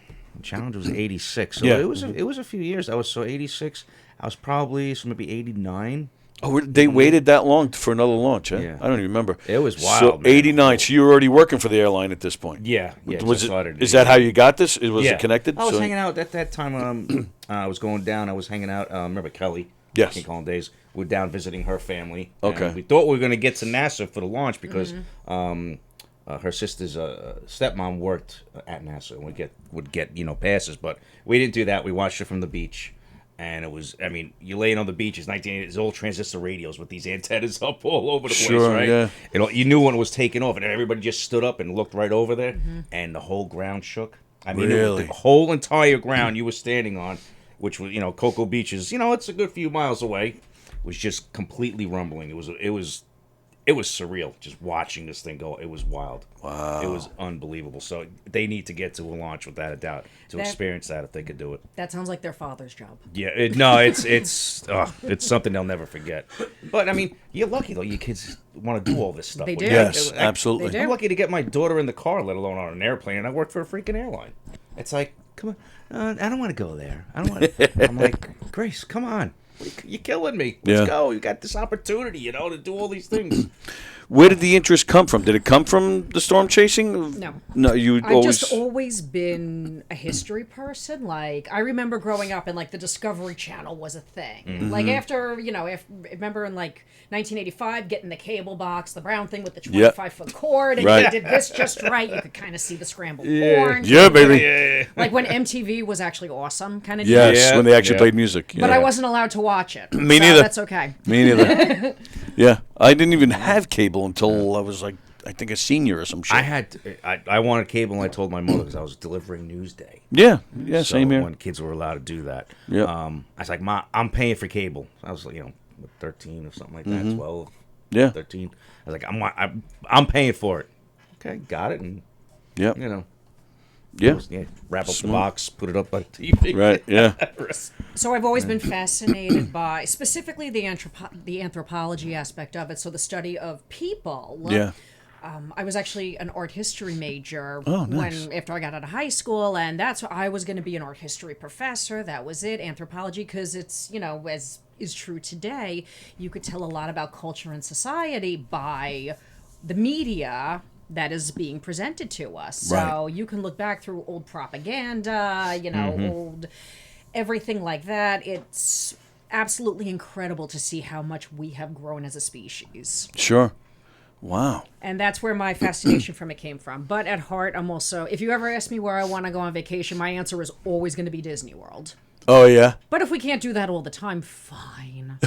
Challenger was '86, so Yeah. it was a few years. I was '86. I was probably maybe '89. Oh, they waited that long for another launch, huh? Yeah. I don't even remember. It was wild, So man. '89. So you were already working for the airline at this point. Yeah. Was just it? started. Is that how you got this? Was it connected? I was hanging out at that time. I was going down. I was hanging out. Remember Kelly? Yes. King Colin days. We're down visiting her family. Okay. And we thought we were going to get to NASA for the launch because her sister's stepmom worked at NASA and would get passes, but we didn't do that. We watched it from the beach. And it was, I mean, you laying on the beach, it's 1980s, it's old transistor radios with these antennas up all over the place, right? Yeah. You knew when it was taking off, and everybody just stood up and looked right over there, and the whole ground shook. I mean, Really? the whole entire ground you were standing on, which was, Cocoa Beach is, it's a good few miles away, was just completely rumbling. It was surreal just watching this thing go. It was wild. Wow. It was unbelievable. So they need to get to a launch without a doubt to experience that if they could do it. that sounds like their father's job. Yeah, it's something they'll never forget. But I mean, you're lucky though. Your kids want to do all this stuff. They with do. you. Yes, absolutely. They do. I'm lucky to get my daughter in the car, let alone on an airplane. And I work for a freaking airline. It's like, come on, I don't want to go there. I don't want. I'm like, Grace, come on. You're killing me. Let's go. You got this opportunity, to do all these things. Where did the interest come from? Did it come from the storm chasing? No. No, you I've always. just always been a history person. Like, I remember growing up and, like, the Discovery Channel was a thing. Mhm. Like, after, remember in, like, 1985, getting the cable box, the brown thing with the Yep. 25-foot cord, and Right. you did this just right. You could kind of see the scrambled Yeah. orange. Yeah, baby. Like, when MTV was actually awesome, kind of Yes, deal. when they actually played music. But yeah. I wasn't allowed to watch it. Me so neither. That's okay. Me neither. Yeah, I didn't even have cable until I was like, I think a senior or some shit. I wanted cable, and I told my mother because I was delivering Newsday. Yeah, So same here. When kids were allowed to do that, Yep. I was like, "Ma, I'm paying for cable." I was, 13 or something like that, Mhm. 12, Yeah. 13. I was like, I'm paying for it." Okay, got it, and Yep. yeah, wrap up the Smart. box, put it up on TV. Right, yeah. So I've always been fascinated by specifically the anthropology aspect of it. So the study of people. Yeah. I was actually an art history major Oh, nice. after I got out of high school, and that's what I was going to be an art history professor. That was it, anthropology, because it's as is true today. You could tell a lot about culture and society by the media that is being presented to us. So Right. you can look back through old propaganda, Mhm. old everything like that. It's absolutely incredible to see how much we have grown as a species. Sure. Wow. And that's where my fascination from it came from. But at heart, I'm also, if you ever ask me where I want to go on vacation, my answer is always going to be Disney World. Oh, yeah? But if we can't do that all the time, fine.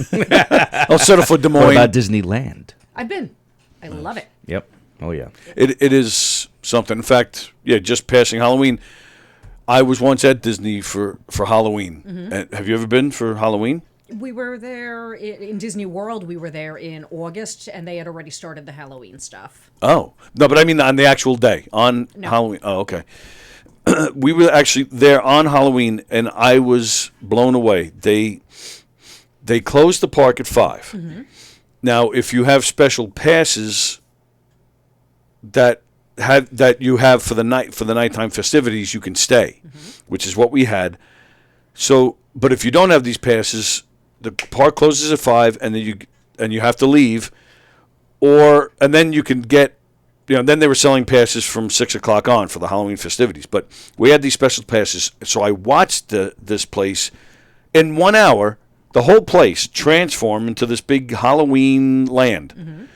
I'll settle for Des Moines. What about Disneyland? I've been. I love it. Yep. Oh yeah. It is something. In fact, yeah, just passing Halloween, I was once at Disney for Halloween. Mhm. Have you ever been for Halloween? We were there in Disney World. We were there in August, and they had already started the Halloween stuff. Oh. No, but I mean on the actual day, on No. Halloween. Oh, okay. We were actually there on Halloween, and I was blown away. They closed the park at 5. Mm-hmm. Now, if you have special passes that you have for the nighttime festivities, you can stay, which is what we had. So, but if you don't have these passes, the park closes at 5, and then you have to leave, and then you can get. Then they were selling passes from 6 o'clock on for the Halloween festivities. But we had these special passes, so I watched this place in 1 hour. The whole place transformed into this big Halloween land,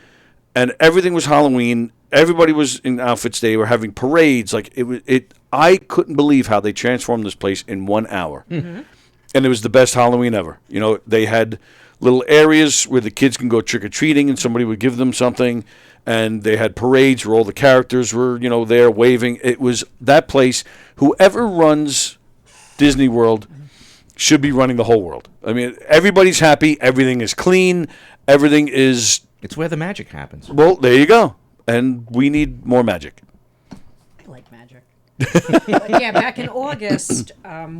and everything was Halloween. Everybody was in outfits. They were having parades. Like I couldn't believe how they transformed this place in 1 hour, and it was the best Halloween ever. They had little areas where the kids can go trick or treating, and somebody would give them something. And they had parades where all the characters were, there waving. It was that place. Whoever runs Disney World should be running the whole world. I mean, everybody's happy. Everything is clean. Everything is. It's where the magic happens. Well, there you go. And we need more magic. I like magic. But yeah, back in August,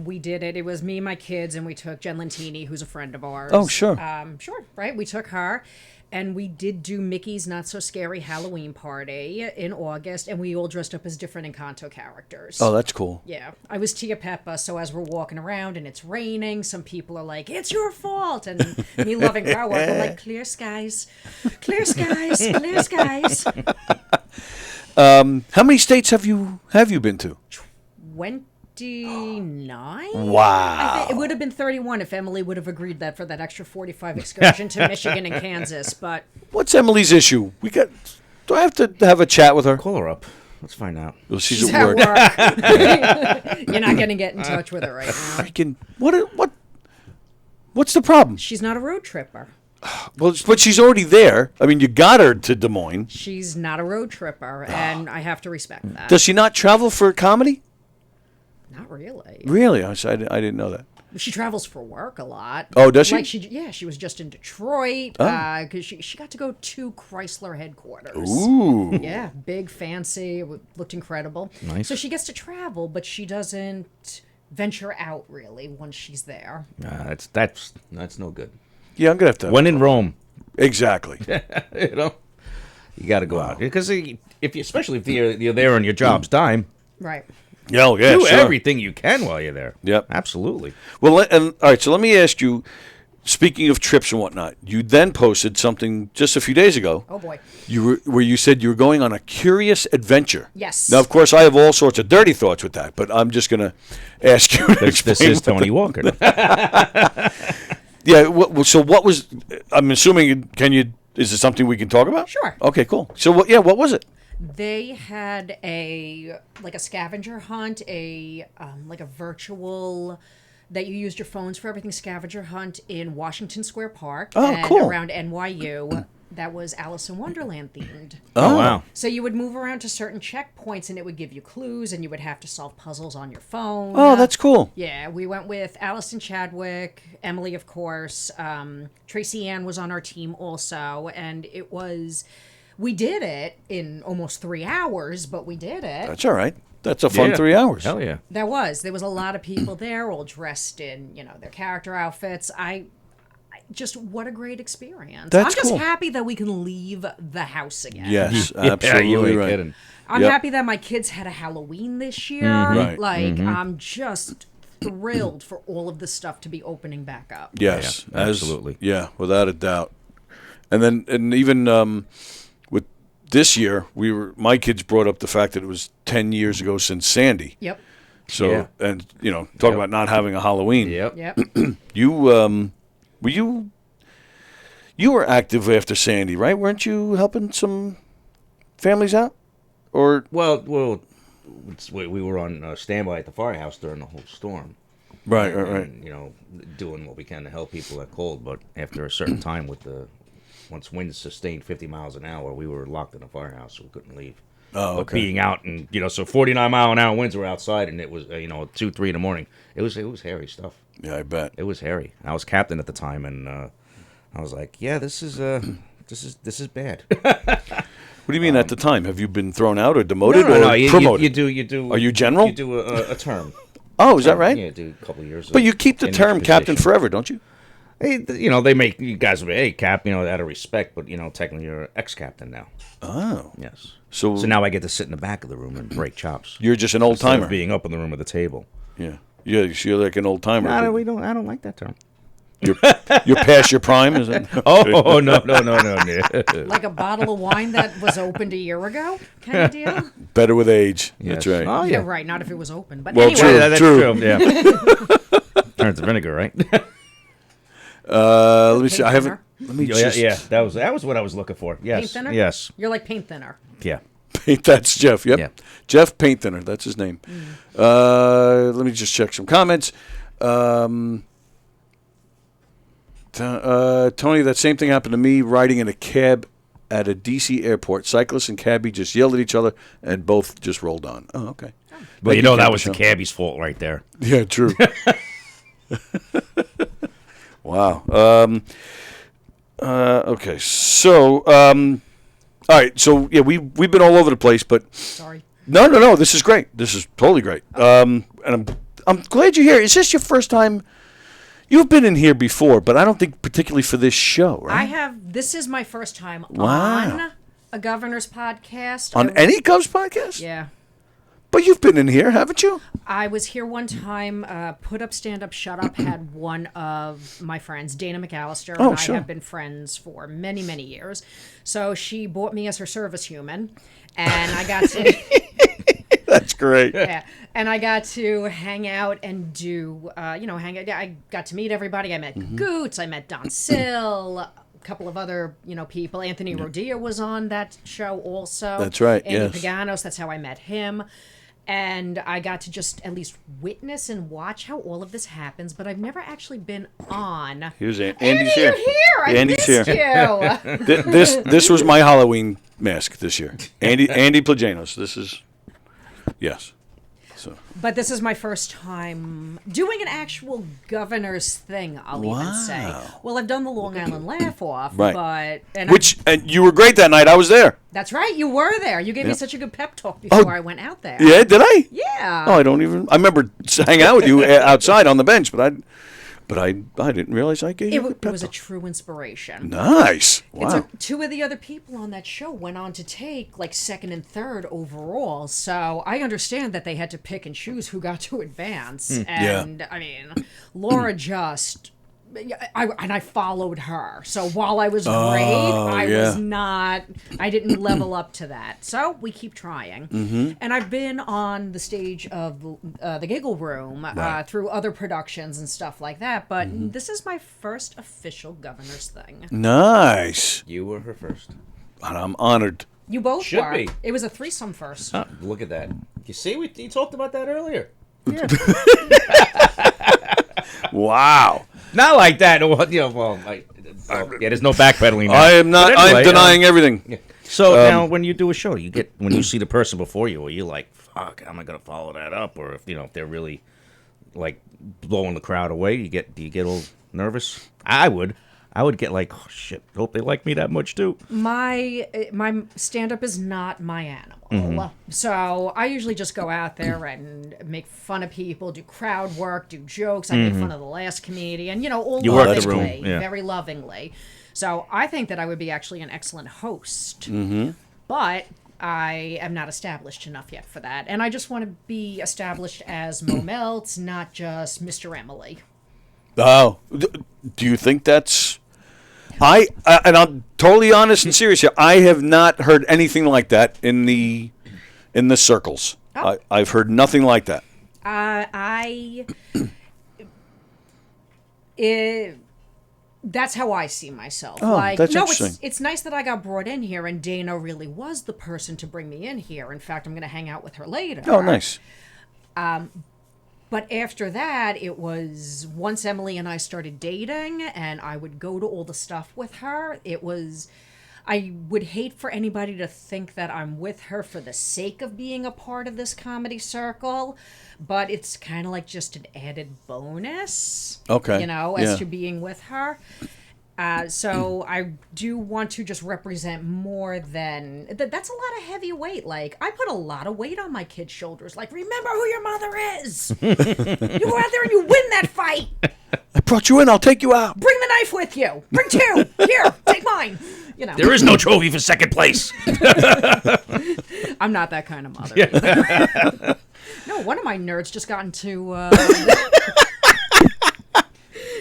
we did it. It was me, my kids, and we took Jen Lentini, who's a friend of ours. Oh, sure. Sure, right? We took her. And we did do Mickey's Not So Scary Halloween Party in August, and we all dressed up as different Encanto characters. Oh, that's cool. Yeah. I was Tia Peppa, so as we're walking around and it's raining, some people are like, "It's your fault." And me loving crowd work, I'm like, "Clear skies. Clear skies. Clear skies." How many states have you been to? 29? Wow. I think it would have been 31 if Emily would have agreed that for that extra 45 excursion to Michigan and Kansas, but What's Emily's issue? Do I have to have a chat with her? Call her up. Let's find out. Well, she's at work. You're not going to get in touch with her right now. Freaking what's the problem? She's not a road tripper. Well, but she's already there. I mean, you got her to Des Moines. She's not a road tripper, and I have to respect that. Does she not travel for comedy? Not really. Really? I didn't know that. She travels for work a lot. Oh, does she? Like she was just in Detroit Oh. because she got to go to Chrysler headquarters. Ooh. Yeah, big, fancy, looked incredible. Nice. So she gets to travel, but she doesn't venture out really once she's there. That's no good. Yeah, I'm gonna have to. When in Rome. Exactly. You got to go out because especially if you're there on your job's dime. Right. Yeah, Do sure. everything you can while you're there. Yep. Absolutely. Well, all right. So let me ask you: speaking of trips and whatnot, you then posted something just a few days ago. Oh boy. Where you said you were going on a curious adventure. Yes. Now, of course, I have all sorts of dirty thoughts with that, but I'm just going to ask you to explain. This is Tony Walker. Yeah. So what was? I'm assuming. Is it something we can talk about? Sure. Okay. Cool. So what? Yeah. What was it? They had a scavenger hunt, like a virtual that you used your phones for everything scavenger hunt in Washington Square Park and cool. around NYU. That was Alice in Wonderland themed. Oh, wow. So you would move around to certain checkpoints and it would give you clues and you would have to solve puzzles on your phone. Oh, that's cool. Yeah, we went with Allison Chadwick, Emily, of course. Tracy Ann was on our team also. And we did it in almost 3 hours, but we did it. That's all right. That's a fun 3 hours. Hell yeah. There was a lot of people there, all dressed in, their character outfits. Just what a great experience. That's I'm just cool. happy that we can leave the house again. Yes, absolutely you ain't right. kidding. I'm happy that my kids had a Halloween this year. Right. I'm just thrilled for all of this stuff to be opening back up. Yes, Yeah, absolutely. Yeah, without a doubt. And even with this year, my kids brought up the fact that it was 10 years ago since Sandy. Yep. So and talk about not having a Halloween. Yep. You were active after Sandy, right? Weren't you helping some families out? Or Well, we were on standby at the firehouse during the whole storm. Right. And, doing what we can to help people that cold. But after a certain time, once winds sustained 50 miles an hour, we were locked in the firehouse, so we couldn't leave. Oh, But okay. being out and so 49-mile-an-hour winds were outside, and it was 2, 3 in the morning. It was hairy stuff. Yeah, I bet. It was hairy. I was captain at the time, and I was like, yeah, this is bad. What do you mean at the time? Have you been thrown out or demoted No, or you promoted? You do. Are you general? You do a term. Oh, is that right? Yeah, do a couple of years. But you keep the in each term captain position. forever, don't you? Hey, they make you guys be, hey, cap, out of respect, but technically you're ex-captain now. Oh. Yes. So now I get to sit in the back of the room and break chops. You're just an old Instead timer. of being up in the room at the table. Yeah. Yeah, you're like an old timer. I don't like that term. You're past your prime, is it? Oh no. Like a bottle of wine that was opened a year ago, kind of deal. Better with age. Yes. That's right. Oh, Yeah, yeah. right. Not if it was open, but Well, anyway. true. Yeah, that's true. Yeah. Turns to vinegar, right? Let me see. I Paint haven't. Let me Yeah, just. yeah. That was what I was looking for. Yes. Paint thinner? Yes. You're like paint thinner. Yeah. That's Jeff. Yep. Yeah. Jeff Paint Thinner. That's his name. Let me just check some comments. Tony, that same thing happened to me riding in a cab at a D.C. airport. Cyclist and cabbie just yelled at each other and both just rolled on. Oh, okay. But Thank you, that was the Cabochon. cabbie's fault right there. Yeah, true. Wow. Okay. So, all right. So, yeah, we've been all over the place, but Sorry. no. This is great. This is totally great. And I'm glad you're here. Is this your first time? You've been in here before, but I don't think particularly for this show, right? This is my first time Wow. on a governor's podcast. On any Cubs podcast? Yeah. But you've been in here, haven't you? I was here one time. Put Up, Stand Up, Shut Up had one of my friends, Dana McAllister, Oh, and sure. I have been friends for many, many years. So she bought me as her service human, and I got to... That's great. Yeah, and I got to hang out and do, hang out. I got to meet everybody. I met Mm-hmm. Goots. I met Don Sill. A couple of other, people. Anthony Rodia was on that show also. That's right, Andy yes. Paganos. That's how I met him. And I got to just at least witness and watch how all of this happens, but I've never actually been on. Here's Andy's Andy, here. you're here. I Andy's missed here. you. This was my Halloween mask this year. Andy Plajanos. This is yes. So But this is my first time doing an actual governor's thing, I'll even say. Well, I've done the Long Island Laugh Off, right. but... And you were great that night. I was there. That's right, you were there. You gave me Yep. such a good pep talk before I went out there. Yeah, did I? Yeah. Oh, I remember hanging out with you outside on the bench, but I didn't realize I gave you a good It pep was a talk. true inspiration. Nice. It Wow. took two of the other people on that show went on to take like second and third overall. So I understand that they had to pick and choose who got to advance. Yeah. And I mean, Laura just I followed her. So while I was great, I didn't level up to that. So we keep trying. Mm-hmm. And I've been on the stage of the Giggle Room through other productions and stuff like that. But this is my first official governor's thing. Nice. You were her first. And I'm honored. You both Should were. be. It was a threesome first. Huh, look at that. You see, you talked about that earlier. Yeah. Wow. Not like that. Well, there's no backpedaling now. I am not. But anyway, I'm denying everything. Yeah. So now, when you do a show, when you see the person before you, are you like, "Fuck, am I gonna follow that up?" Or if they're really like blowing the crowd away, do you get all nervous? I would get like, "Oh shit, hope they like me that much too." My stand-up is not my animal. So I usually just go out there and make fun of people, do crowd work, do jokes. I make fun of the last comedian, all You work the lovingly, room, yeah. very lovingly. So I think that I would be actually an excellent host. Mm-hmm. But I am not established enough yet for that. And I just want to be established as Moe Meltz, not just Mr. Emily. Oh, do you think that's... and I'm totally honest and serious here. I have not heard anything like that in the circles. Oh. I've heard nothing like that. That's how I see myself. Oh, that's no, interesting. it's nice that I got brought in here, and Dana really was the person to bring me in here. In fact, I'm going to hang out with her later. Oh, nice. But after that, it was once Emily and I started dating, and I would go to all the stuff with her. I would hate for anybody to think that I'm with her for the sake of being a part of this comedy circle, but it's kind of like just an added bonus. Okay. As to being with her. So I do want to just represent more than that's a lot of heavy weight. Like, I put a lot of weight on my kids' shoulders. Like, remember who your mother is. You go out there and you win that fight. I brought you in. I'll take you out. Bring the knife with you. Bring two. Here, take mine. There is no trophy for second place. I'm not that kind of mother. Either. No, one of my nerds just got into...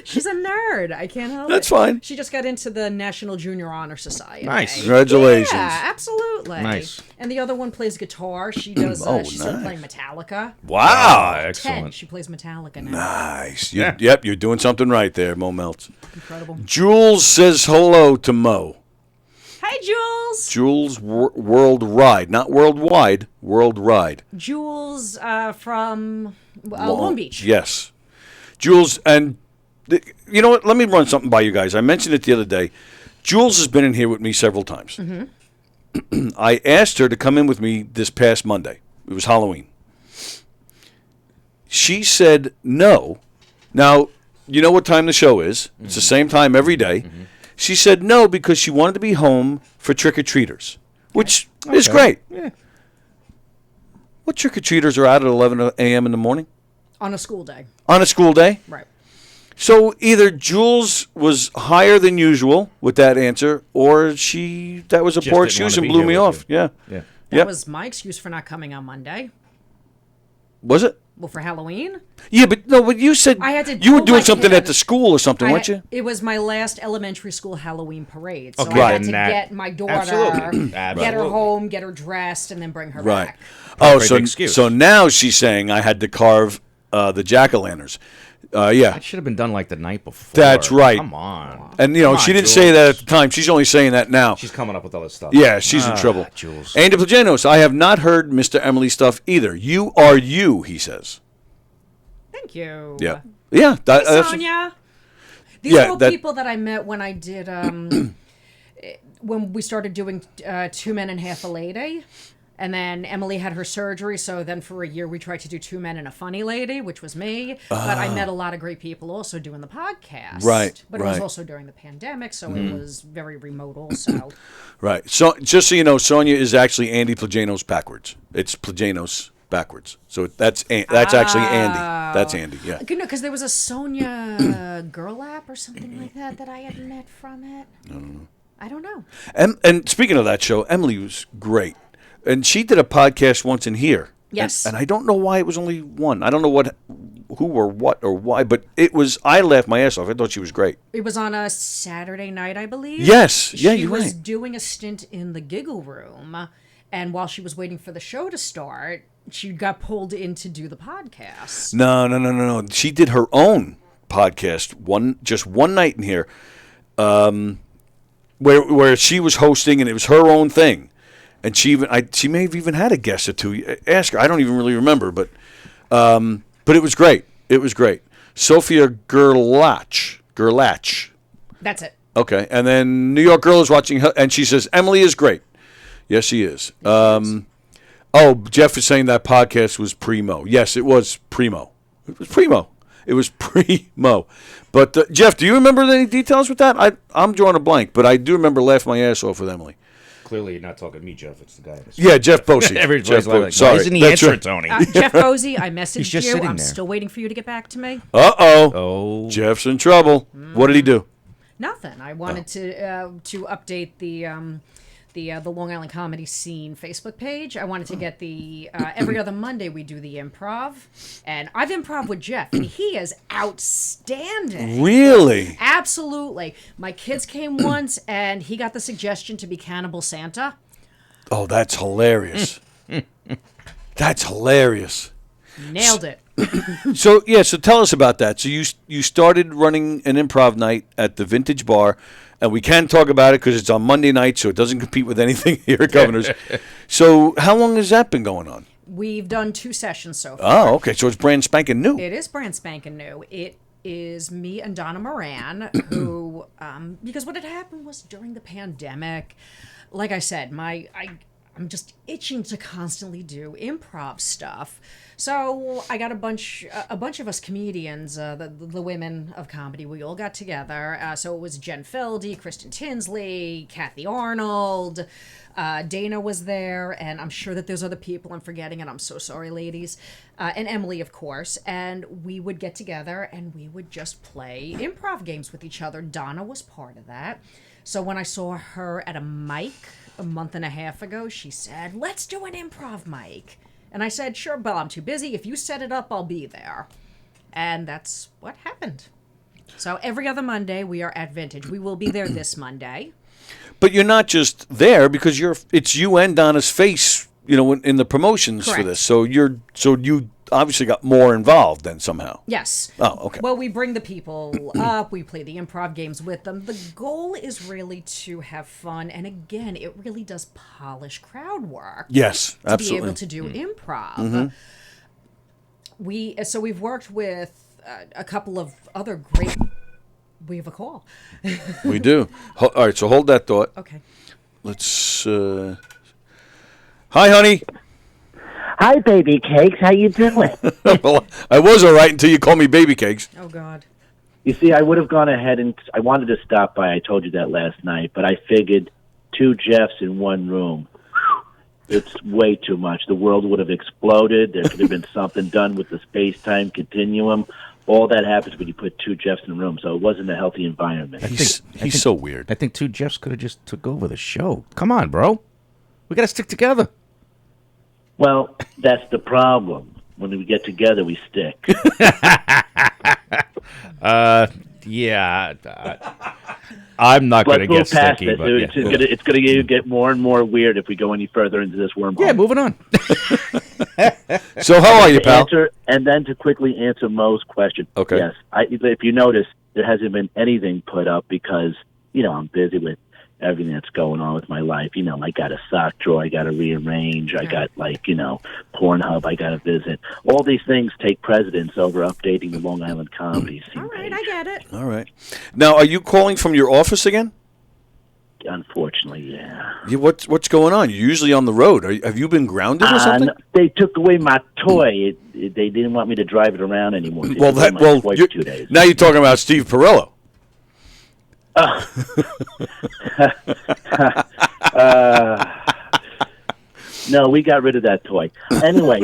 She's a nerd. I can't help it. That's fine. She just got into the National Junior Honor Society. Nice. Congratulations. Yeah, absolutely. Nice. And the other one plays guitar. She does. She's nice. playing Metallica. Wow. Excellent. 10. She plays Metallica now. Nice. Yep, you're doing something right there, Moe Meltz. Incredible. Jules says hello to Moe. Hi, Jules. Jules World Ride. Not worldwide, World Ride. Jules from Long Beach. Yes. Jules, and you know what? Let me run something by you guys. I mentioned it the other day. Jules has been in here with me several times. Mm-hmm. I asked her to come in with me this past Monday. It was Halloween. She said no. Now, you know what time the show is. It's the same time every day. Mm-hmm. She said no because she wanted to be home for trick-or-treaters, which is great. Yeah. What trick-or-treaters are out at 11 a.m. in the morning? On a school day. On a school day? Right. So either Jules was higher than usual with that answer, or that was a Just poor didn't excuse wanna and be blew here me with off. you. Yeah. Yeah. That was my excuse for not coming on Monday. Was it? Well, for Halloween? Yeah, but you said I had to you were pull doing my something kid. at the school or something, weren't you? It was my last elementary school Halloween parade. So Okay. I Right, had to and that- get my daughter, Absolutely. get her Absolutely. home, get her dressed, and then bring her Right. back. Oh, Great excuse. so now she's saying I had to carve the jack-o'-lanterns. Yeah. That should have been done like the night before. That's right. Come on. And, Come she on, didn't say that at Jules. the time. She's only saying that now. She's coming up with other stuff. Yeah, she's in trouble. Jules. Andy Plagenos, I have not heard Mr. Emily stuff either. You are you, he says. Thank you. Yeah. Yeah. Hey, Sonia. These Yeah, are all people that I met when I did, when we started doing 2 Men and Half a Lady. And then Emily had her surgery, so then for a year we tried to do 2 Men and a Funny Lady, which was me. But I met a lot of great people also doing the podcast. Right, But it was right. also during the pandemic, so it was very remote also. Right. So just so you know, Sonia is actually Andy Plagenos backwards. It's Plagenos backwards. So that's actually Andy. That's Andy, yeah. No, because there was a Sonia Girl app or something like that I had met from it. I don't know. And speaking of that show, Emily was great. And she did a podcast once in here Yes. And I don't know why it was only one. I don't know who or what or why, but it was. I laughed my ass off. I thought she was great. It was on a Saturday night, I believe. Yes. Yeah, you're right. She was doing a stint in the Giggle Room, and while she was waiting for the show to start, she got pulled in to do the podcast. No. She did her own podcast just one night in here, where she was hosting, and it was her own thing. And she may have even had a guest or two. Ask her. I don't even really remember, but it was great. It was great. Sophia Gerlach. That's it. Okay, and then New York Girl is watching her, and she says Emily is great. Yes, she is. Jeff is saying that podcast was primo. Yes, it was primo. It was primo. But Jeff, do you remember any details with that? I'm drawing a blank, but I do remember laughing my ass off with Emily. Clearly, you're not talking to me, Jeff. It's the guy. Yeah, Jeff Bosey. Everybody's like, sorry. why isn't he answering, Tony? Jeff Bosey, I messaged just you. sitting I'm there. still waiting for you to get back to me. Oh, Jeff's in trouble. What did he do? Nothing. I wanted to update the Long Island comedy scene Facebook page. I wanted to get the every other Monday we do the improv, and I've improv with Jeff, and he is outstanding. Really? Absolutely. My kids came once, and he got the suggestion to be Cannibal Santa. Oh, that's hilarious. That's hilarious. Nailed it. So tell us about that. So you started running an improv night at the Vintage Bar, and we can talk about it because it's on Monday night, so it doesn't compete with anything here at Governor's. So how long has that been going on? We've done 2 sessions so far. Oh, okay. So it's brand spanking new. It is brand spanking new. It is me and Donna Moran, who, because what had happened was during the pandemic, like I said, I'm just itching to constantly do improv stuff. So I got a bunch of us comedians, the women of comedy. We all got together. So it was Jen Feldy, Kristen Tinsley, Kathy Arnold, Dana was there, and I'm sure that there's other people I'm forgetting, and I'm so sorry, ladies. And Emily, of course. And we would get together and we would just play improv games with each other. Donna was part of that. So when I saw her at a mic a month and a half ago, she said, "Let's do an improv mic." And I said, "Sure, but I'm too busy. If you set it up, I'll be there." And that's what happened. So every other Monday, we are at Vintage. We will be there this Monday. But you're not just there because it's you and Donna's face, in the promotions for Correct. this. So you obviously got more involved then somehow. Yes. Oh, okay. Well, we bring the people up. We play the improv games with them. The goal is really to have fun. And again, it really does polish crowd work. Yes, to absolutely. be able to do improv. We've worked with a couple of other great... We have a call. We do. All right, so hold that thought. Okay. Let's... Hi, honey. Hi, baby cakes. How you doing? Well, I was all right until you called me baby cakes. Oh, God. You see, I would have gone ahead and I wanted to stop by. I told you that last night, but I figured 2 Jeffs in one room. It's way too much. The world would have exploded. There could have been something done with the space-time continuum. All that happens when you put 2 Jeffs in a room, so it wasn't a healthy environment. He's so weird. I think 2 Jeffs could have just took over the show. Come on, bro. We got to stick together. Well, that's the problem. When we get together, we stick. Yeah. I'm not going to get past sticky. it. But It's going to get more and more weird if we go any further into this wormhole. Yeah, moving on. So how are you, pal? And then to quickly answer Moe's question. Okay. Yes. If you notice, there hasn't been anything put up because, I'm busy with everything that's going on with my life. I got a sock drawer I got to rearrange. I got, Pornhub I got to visit. All these things take precedence over updating the Long Island comedy scene. All right, I get it. All right. Now, are you calling from your office again? Unfortunately, yeah. What's going on? You're usually on the road. Have you been grounded or something? No, they took away my toy. They didn't want me to drive it around anymore. They took away my toy for 2 days. Now you're talking about Steve Perillo. No, we got rid of that toy. Anyway,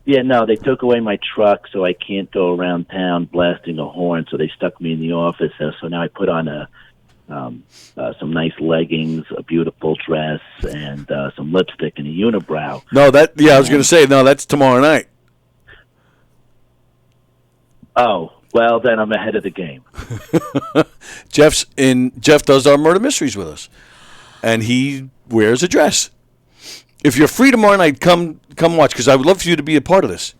they took away my truck, so I can't go around town blasting a horn. So they stuck me in the office. So now I put on some nice leggings, a beautiful dress, and and some lipstick and a unibrow. No, I was going to say, no, that's tomorrow night. Oh, well, then I'm ahead of the game. Jeff does our murder mysteries with us, and he wears a dress. If you're free tomorrow night, come watch, because I would love for you to be a part of this.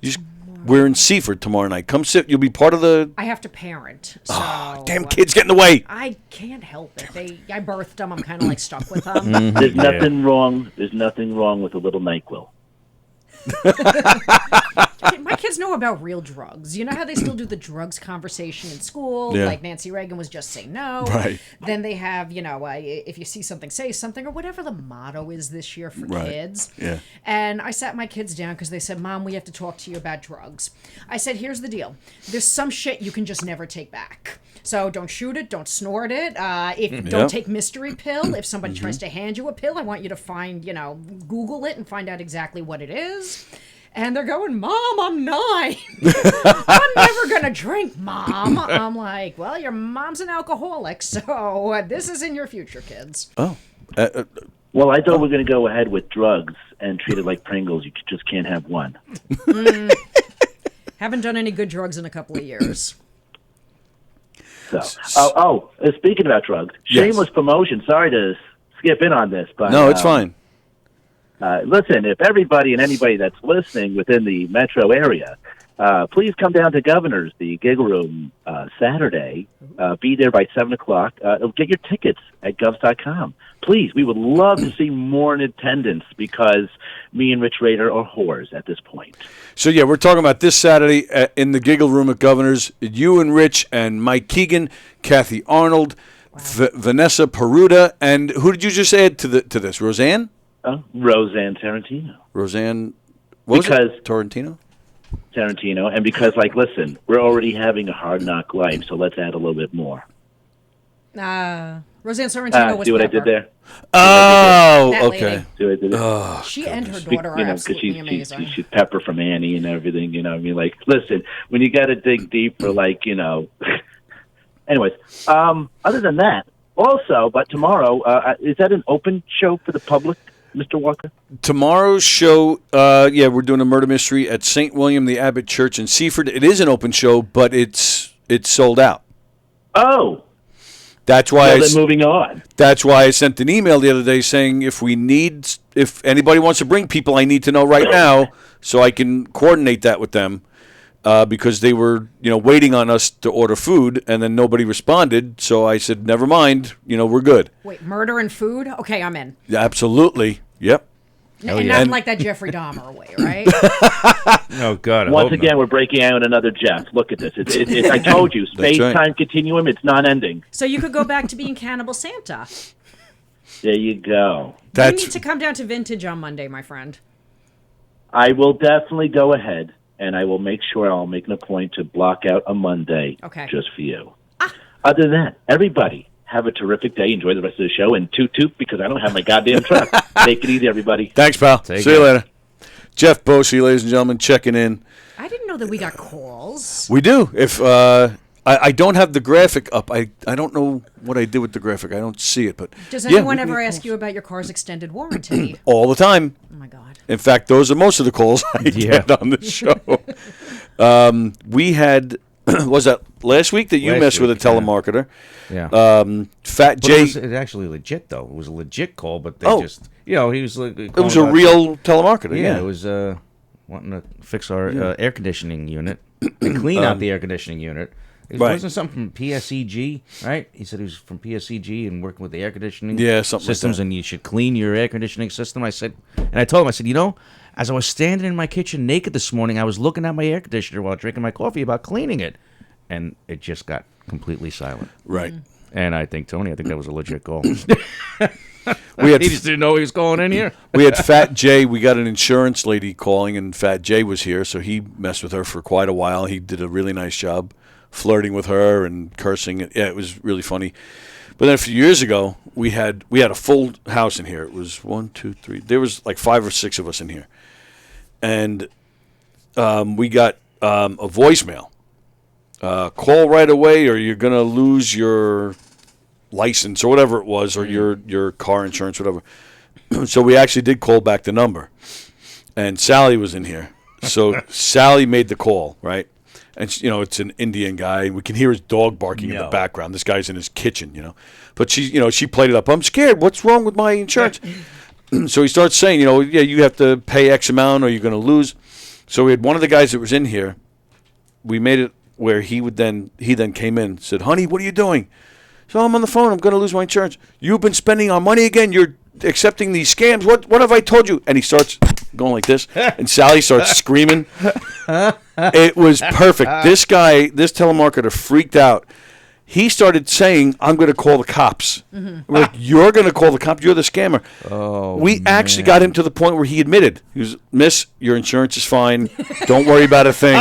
We're in Seaford tomorrow night. Come sit. You'll be part of the... I have to parent. So, damn kids get in the way. I can't help it. I birthed them. I'm kind of like stuck with them. There's nothing wrong. There's nothing wrong with a little NyQuil. My kids know about real drugs. You know how they still do the drugs conversation in school? Yeah. Like Nancy Reagan was just say no. Right. Then they have, if you see something, say something, or whatever the motto is this year for kids. Yeah. And I sat my kids down because they said, Mom, we have to talk to you about drugs. I said, here's the deal. There's some shit you can just never take back. So don't shoot it, don't snort it. Don't take mystery pill. If somebody tries to hand you a pill, I want you to find, Google it and find out exactly what it is. And they're going, Mom, I'm 9. I'm never going to drink, Mom. I'm like, well, your mom's an alcoholic, so this is in your future, kids. Oh. Well, I thought we were going to go ahead with drugs and treat it like Pringles. You just can't have one. Haven't done any good drugs in a couple of years. So, speaking about drugs, shameless promotion. Sorry to skip in on this, but no, it's fine. Listen, if everybody and anybody that's listening within the metro area, please come down to Governor's, the Giggle Room, Saturday. Be there by 7 o'clock. Get your tickets at govs.com. Please, we would love to see more in attendance because me and Rich Rader are whores at this point. So, yeah, we're talking about this Saturday in the Giggle Room at Governor's. You and Rich and Mike Keegan, Kathy Arnold, Vanessa Peruta, and who did you just add to this? Roseanne? Roseanne Tarantino. Roseanne, Tarantino? Tarantino, and because, listen, we're already having a hard knock life, so let's add a little bit more. Roseanne Sorrentino was see what Pepper. I did there? Oh, That okay. lady. See what I did there? Oh, She and her daughter are absolutely amazing. She's Pepper from Annie and everything, listen, when you got to dig deep for, anyways, other than that, also, but tomorrow, is that an open show for the public, Mr. Walker? Tomorrow's show, we're doing a murder mystery at St. William the Abbot Church in Seaford. It is an open show, but it's sold out. Oh. That's why moving on. That's why I sent an email the other day saying if anybody wants to bring people, I need to know right now so I can coordinate that with them. Because they were, waiting on us to order food, and then nobody responded. So I said, never mind, we're good. Wait, murder and food? Okay, I'm in. Yeah, absolutely. Yep. And nothing like that Jeffrey Dahmer way, right? Oh, God. Once again, we're breaking out another Jeff. Look at this. I told you, space-time continuum, it's non-ending. So you could go back to being Cannibal Santa. There you go. You need to come down to Vintage on Monday, my friend. I will definitely go ahead. And I will make sure I'll make it a point to block out a Monday just for you. Other than that, everybody, have a terrific day. Enjoy the rest of the show. And toot-toot, because I don't have my goddamn truck. Take it easy, everybody. Thanks, pal. See you later. Jeff Bosey, ladies and gentlemen, checking in. I didn't know that we got calls. We do. If I don't have the graphic up. I don't know what I did with the graphic. I don't see it. But does anyone ever ask you about your car's extended warranty? All the time. Oh, my God. In fact, those are most of the calls I get on the show. We had, was that last week that you messed with a telemarketer? Yeah. Fat Jay. It was actually legit, though. It was a legit call, but they just, he was like. It was a real telemarketer, yeah. It was wanting to fix our air conditioning unit and clean out the air conditioning unit. It wasn't something from PSEG, right? He said he was from PSEG and working with the air conditioning systems, and you should clean your air conditioning system. I told him, as I was standing in my kitchen naked this morning, I was looking at my air conditioner while drinking my coffee about cleaning it, and it just got completely silent. Right. And I think that was a legit call. He just didn't know he was calling in here. We had Fat Jay. We got an insurance lady calling, and Fat Jay was here, so he messed with her for quite a while. He did a really nice job flirting with her and cursing. Yeah, it was really funny. But then a few years ago, we had a full house in here. It was 1, 2, 3. There was like 5 or 6 of us in here, and we got a voicemail. Call right away, or you're gonna lose your license or whatever it was, or your car insurance, whatever. So we actually did call back the number. And Sally was in here. So Sally made the call, right? And, it's an Indian guy. We can hear his dog barking in the background. This guy's in his kitchen, But she played it up. I'm scared. What's wrong with my insurance? So he starts saying, you have to pay X amount or you're going to lose. So we had one of the guys that was in here. We made it where he then came in and said, honey, what are you doing? So I'm on the phone. I'm going to lose my insurance. You've been spending our money again. You're accepting these scams. What have I told you? And he starts going like this. And Sally starts screaming. It was perfect. This telemarketer freaked out. He started saying, I'm going to call the cops. We're like, you're going to call the cops? You're the scammer. Oh, we actually got him to the point where he admitted. He was, Miss, your insurance is fine. Don't worry about a thing.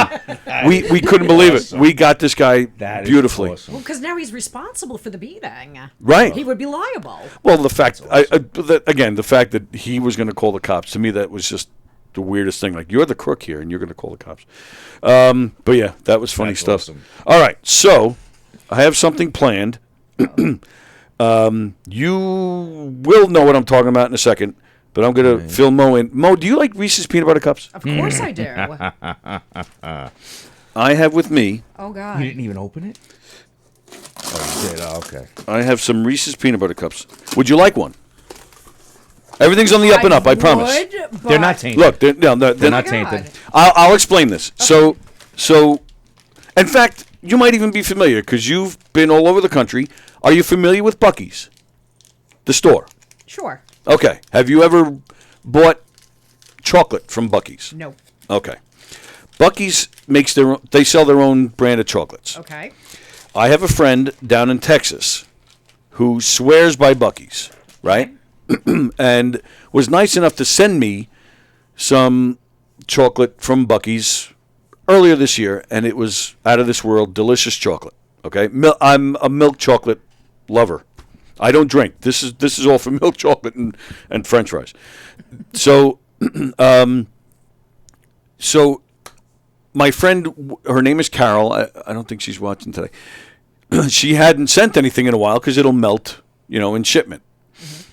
We couldn't believe it. We got this guy beautifully. Well, because now he's responsible for the beating. Right. He would be liable. Well, the fact, the fact that he was going to call the cops, to me, that was just the weirdest thing. Like, you're the crook here, and you're going to call the cops. But, yeah, that was funny stuff. Awesome. All right, so I have something planned. You will know what I'm talking about in a second, but I'm going to fill Mo in. Mo, do you like Reese's Peanut Butter Cups? Of course I do. I have with me. Oh, God. You didn't even open it? Oh, you did? Oh, okay. I have some Reese's Peanut Butter Cups. Would you like one? Everything's on the up and up, I promise. They're not tainted. Look, they're not tainted. I'll explain this. So, in fact, you might even be familiar because you've been all over the country. Are you familiar with Buc-ee's, the store? Sure. Okay. Have you ever bought chocolate from Buc-ee's? No. Okay. Buc-ee's they sell their own brand of chocolates. Okay. I have a friend down in Texas who swears by Buc-ee's, right? And was nice enough to send me some chocolate from Buc-ee's earlier this year, and it was out of this world, delicious chocolate. Okay, I'm a milk chocolate lover. I don't drink. This is all for milk chocolate and French fries. So, so my friend, her name is Carol. I don't think she's watching today. She hadn't sent anything in a while because it'll melt, in shipment.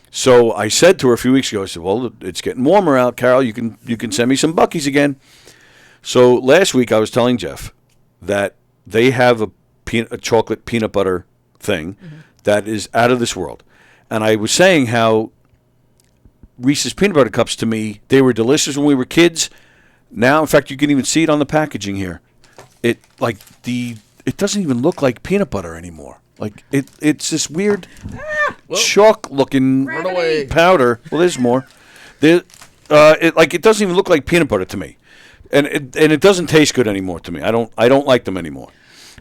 So I said to her a few weeks ago, I said, well, it's getting warmer out, Carol. You can send me some Buc-ee's again. So last week I was telling Jeff that they have a chocolate peanut butter thing that is out of this world. And I was saying how Reese's Peanut Butter Cups, to me, they were delicious when we were kids. Now, in fact, you can even see it on the packaging here. It doesn't even look like peanut butter anymore. Like it's this weird chalk-looking powder. Well, there's more. It doesn't even look like peanut butter to me, and it doesn't taste good anymore to me. I don't like them anymore.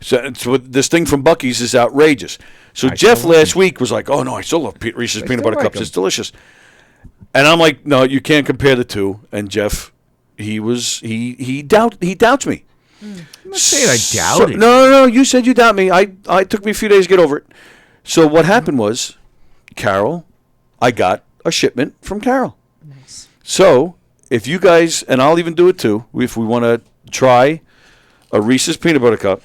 So this thing from Buc-ee's is outrageous. So Jeff last week was like, "Oh no, I still love Reese's Peanut Butter Cups. It's delicious." And I'm like, "No, you can't compare the two." And Jeff, he doubts me. I'm not saying I doubt it. No. You said you doubt me. I took me a few days to get over it. So what happened was, Carol, I got a shipment from Carol. Nice. So if you guys, and I'll even do it too, if we want to try a Reese's Peanut Butter Cup.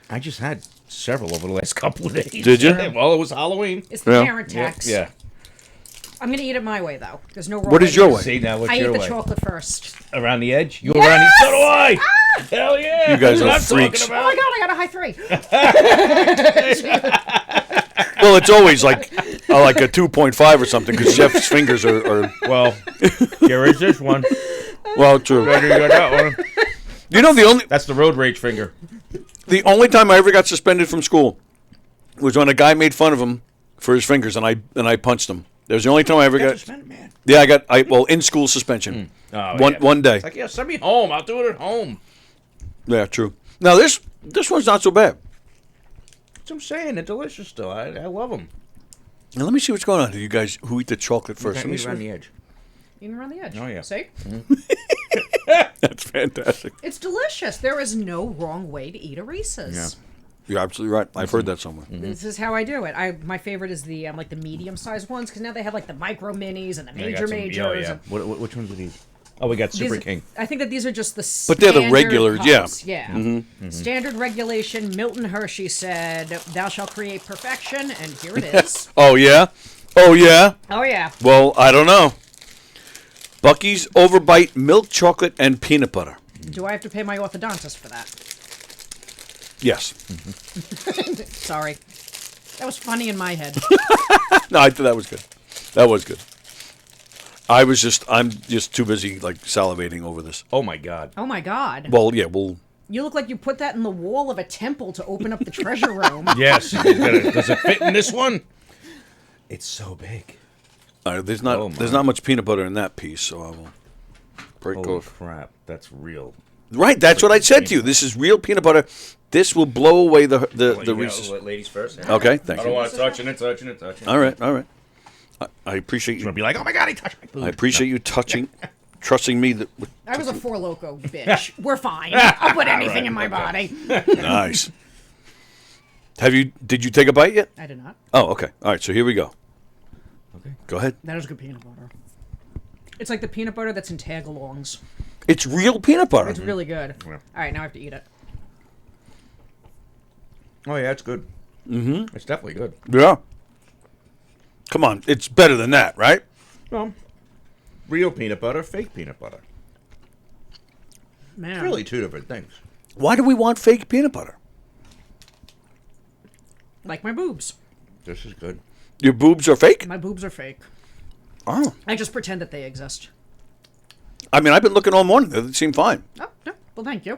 I just had several over the last couple of days. Did you? Well, it was Halloween. It's the parent tax. Yeah. I'm going to eat it my way, though. There's no wrong What is your way? See, now what's I your eat way? the chocolate first. Around the edge? You Yes! around the So do I! Hell yeah! You guys That's are what I'm freaks. talking Oh about. my God, I got a high 3. Well, it's always like a 2.5 or something because Jeff's fingers are. Well, here is this one. Well, true. Right, you got that one. You know That's the road rage finger. The only time I ever got suspended from school was when a guy made fun of him for his fingers, and I punched him. That was the only time I ever got suspended, man. Yeah, I got in school suspension. Oh, One day. It's like, yeah, send me home. I'll do it at home. Yeah, true. Now this one's not so bad. That's what I'm saying. They're delicious still. I love them. Now let me see what's going on. You guys who eat the chocolate first? Let me Eat see. around the edge. Even around the edge. Oh, yeah. See? That's fantastic. It's delicious. There is no wrong way to eat a Reese's. Yeah. You're absolutely right. I've heard that somewhere. This is how I do it. My favorite is the like the medium-sized ones because now they have like the micro minis and the I got some- majors. Oh, yeah. Which ones are these? Oh, we got Super These- King. I think that these are just the But they're the standard regulars, yeah. cups. Yeah. Mhm. Mhm. Standard regulation. Milton Hershey said, "Thou shalt create perfection," and here it is. Oh yeah. Oh, yeah? Oh, yeah. Well, I don't know. Bucky's Overbite milk chocolate and peanut butter. Do I have to pay my orthodontist for that? Yes. Sorry. That was funny in my head. No, I thought that was good. That was good. I'm just too busy like salivating over this. Oh my God. Oh my God. Well, yeah, well. You look like you put that in the wall of a temple to open up the treasure room. Yes. Does it fit in this one? It's so big. There's not much peanut butter in that piece, so I will break Holy off. crap, that's real. Right, that's what I said to you. This is real peanut butter. This will blow away the Reese's. Ladies first. Yeah. Okay, thank you. I don't want to touch it. All right. I appreciate you. You'll be like, oh my God, he touched my food. I appreciate you trusting me. I was a Four Loko bitch. We're fine. I'll put anything in my body. Nice. Did you take a bite yet? I did not. Oh, okay. All right, so here we go. Okay. Go ahead. That is good peanut butter. It's like the peanut butter that's in tagalongs. It's real peanut butter. It's really good. Yeah. All right, now I have to eat it. Oh yeah, it's good. Mm-hmm. It's definitely good. Yeah. Come on, it's better than that, right? Well, real peanut butter, fake peanut butter. Man. It's really two different things. Why do we want fake peanut butter? Like my boobs. This is good. Your boobs are fake? My boobs are fake. Oh. I just pretend that they exist. I mean, I've been looking all morning. They seem fine. Oh, no. Well, thank you.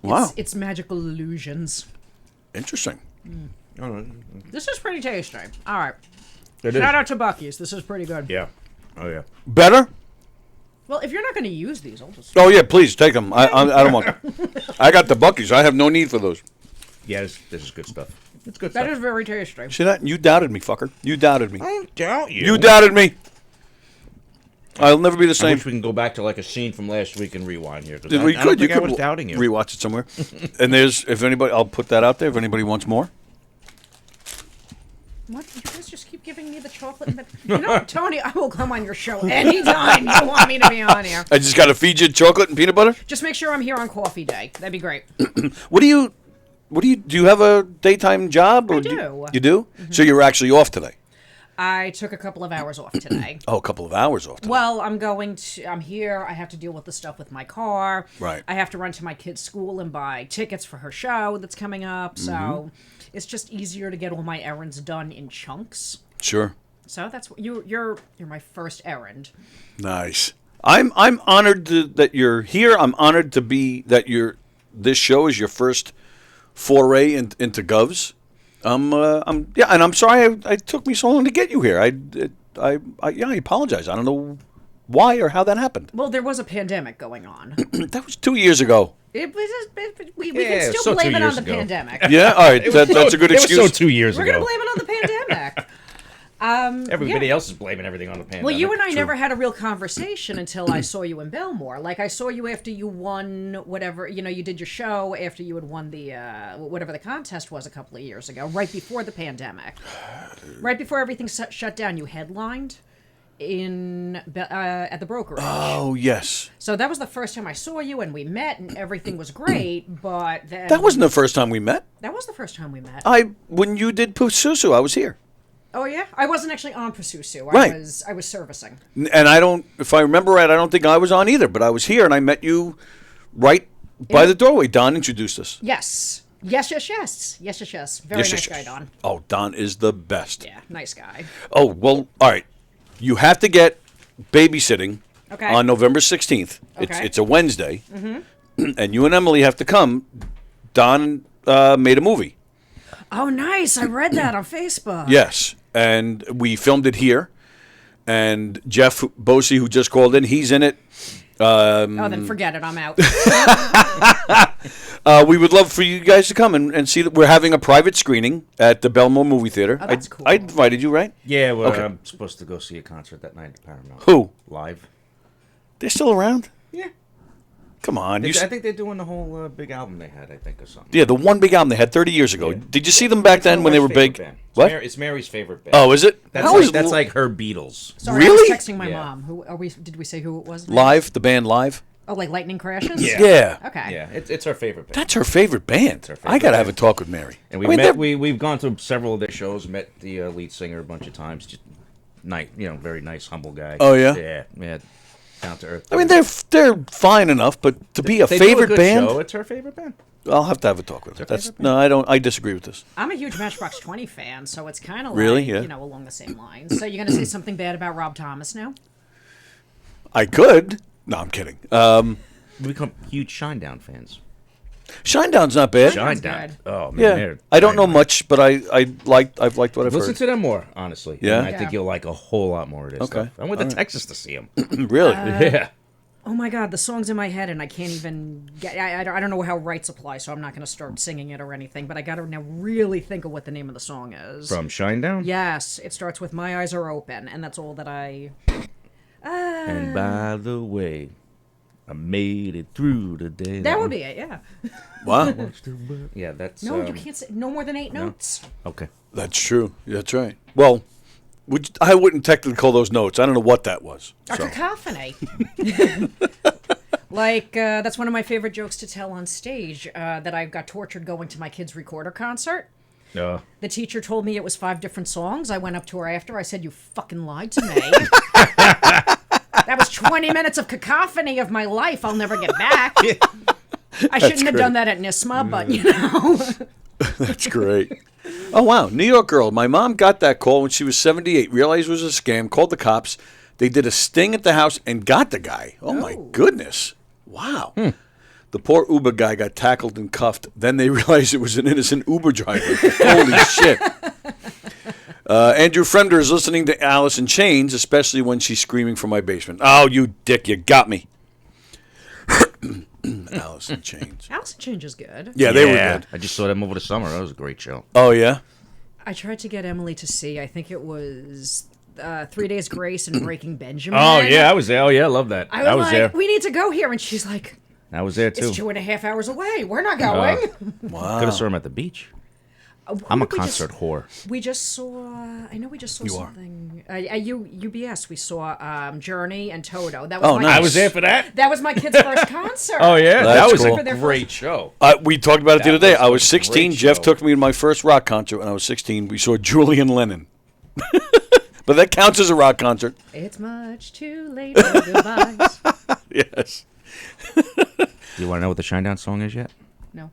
Wow. It's magical illusions. Interesting. This is pretty tasty. All right. It Shout is. out to Bucky's. This is pretty good. Yeah. Oh yeah. Better? Well, if you're not going to use these, I'll just... Oh, yeah, please, take them. I don't want I got the Bucky's. I have no need for those. Yeah, this is good stuff. It's good That stuff. is very tasty. See that? You doubted me, fucker. You doubted me. I don't doubt you. You doubted me. I'll never be the I same. wish we can go back to like a scene from last week and rewind here. 'Cause We I don't could. You think I could was doubting you. rewatch it somewhere. And if anybody, I'll put that out there. If anybody wants more. What? You guys just keep giving me the chocolate. You know, Tony, I will come on your show anytime you want me to be on here. I just got to feed you chocolate and peanut butter. Just make sure I'm here on coffee day. That'd be great. What do you do? You have a daytime job? Or I do. You do? Mm-hmm. So you're actually off today? I took a couple of hours off today. Oh, a couple of hours off today. Well, I'm here. I have to deal with the stuff with my car. Right. I have to run to my kid's school and buy tickets for her show that's coming up. So it's just easier to get all my errands done in chunks. Sure. So that's you're my first errand. Nice. I'm honored that you're here. I'm honored to be that this show is your first foray into Govs. And I'm sorry it took me so long to get you here. I apologize. I don't know why or how that happened. Well, there was a pandemic going on. That was 2 years ago. It was we can still blame it on the pandemic. Yeah, all right. That's a good excuse. It was 2 years We're ago. gonna blame it on the pandemic. Everybody yeah. else is blaming everything on the pandemic. Well, you and I never had a real conversation until I saw you in Belmore. Like, I saw you after you won whatever, you did your show after you had won the, whatever the contest was a couple of years ago, right before the pandemic. Right before everything shut down, you headlined at the brokerage. Oh, yes. So that was the first time I saw you, and we met, and everything was great, but then... That wasn't the first time we met. That was the first time we met. When you did Pususu, I was here. Oh, yeah? I wasn't actually on Pususu. Right. I was servicing. And if I remember right, I don't think I was on either, but I was here and I met you right by the doorway. Don introduced us. Yes. Yes. Very nice guy, Don. Oh, Don is the best. Yeah, nice guy. Oh, well, all right. You have to get babysitting Okay. on November 16th. Okay. It's a Wednesday. Mm-hmm. And you and Emily have to come. Don made a movie. Oh, nice. I read that on Facebook. Yes. And we filmed it here. And Jeff Bosey, who just called in, he's in it. Then forget it. I'm out. We would love for you guys to come and see that we're having a private screening at the Belmore Movie Theater. Oh, that's cool. I invited you, right? Yeah, well, Okay. I'm supposed to go see a concert that night at Paramount. Who? Live. They're still around? Yeah. Come on. I think they're doing the whole big album they had, I think, or something. Yeah, the one big album they had 30 years ago. Did you see them back then when they were big? Band. What? It's Mary's favorite band. Oh, is it? That's like her Beatles. Sorry, Really? I was texting my mom. Did we say who it was? Live? The band Live? Oh, like Lightning Crashes? Yeah. Okay. Yeah, it's her favorite band. That's her favorite band. Her I got to have a talk with Mary. And I mean, we've gone to several of their shows, met the lead singer a bunch of times. Just nice, very nice, humble guy. Oh, yeah? Yeah, down to earth. I mean, they're fine enough, but to be a They do favorite good band, show. It's her favorite band. I'll have to have a talk with her. I don't. I disagree with this. I'm a huge Matchbox 20 fan, so it's kind of Really? like, Yeah. along the same lines. So you're going to say something bad about Rob Thomas now? I could. No, I'm kidding. We become huge Shinedown fans. Shinedown's not bad. Shinedown. Oh man, Yeah. they're I don't know much, but I've liked what I've Listen heard. to them more, honestly. Yeah? And I think you'll like a whole lot more of this Okay. stuff. I went to All right. Texas to see them. Really? Yeah. Oh my God, the song's in my head and I can't even get. I don't know how rights apply, so I'm not going to start singing it or anything. But I got to now really think of what the name of the song is. From Shinedown? Yes, it starts with "My eyes are open," and that's all that I. And by the way, I made it through the day. That would be it, yeah. Wow. Yeah, that's. No, you can't say no more than 8 no. notes. Okay. That's true. That's right. Well, I wouldn't technically call those notes. I don't know what that was. A so. cacophony. Like, that's one of my favorite jokes to tell on stage, that I got tortured going to my kid's recorder concert. No. The teacher told me it was 5 different songs. I went up to her after. I said, "You fucking lied to me." That was 20 minutes of cacophony of my life I'll never get back. I shouldn't have done that at NISMA, but, That's great. Oh, wow. New York girl. My mom got that call when she was 78, realized it was a scam, called the cops. They did a sting at the house and got the guy. Oh, my goodness. Wow. The poor Uber guy got tackled and cuffed. Then they realized it was an innocent Uber driver. Holy shit. Andrew Fremder is listening to Alice in Chains, especially when she's screaming from my basement. Oh, you dick, you got me. Alice in Chains. Alice in Chains is good. Yeah, they were good. I just saw them over the summer. That was a great show. Oh, yeah? I tried to get Emily to see, I think it was 3 Days Grace and Breaking Benjamin. Oh yeah, I was there. Oh yeah, I love that. I was like, there. "We need to go here," and she's like, I was there too. "It's 2.5 hours away. We're not going." Wow. Could have saw him at the beach. I'm a concert whore. We just saw. I know we just saw You are. something. At UBS, we saw Journey and Toto. That was Oh, my nice. I was there for that. That was my kid's first concert. Oh yeah, That's that was cool. a great show. We talked about it the That other day. was I was a 16. great Jeff show. took me to my first rock concert when I was 16. We saw Julian Lennon. But that counts as a rock concert. It's much too late for goodbyes. Yes. Do you want to know what the Shinedown song is yet? No.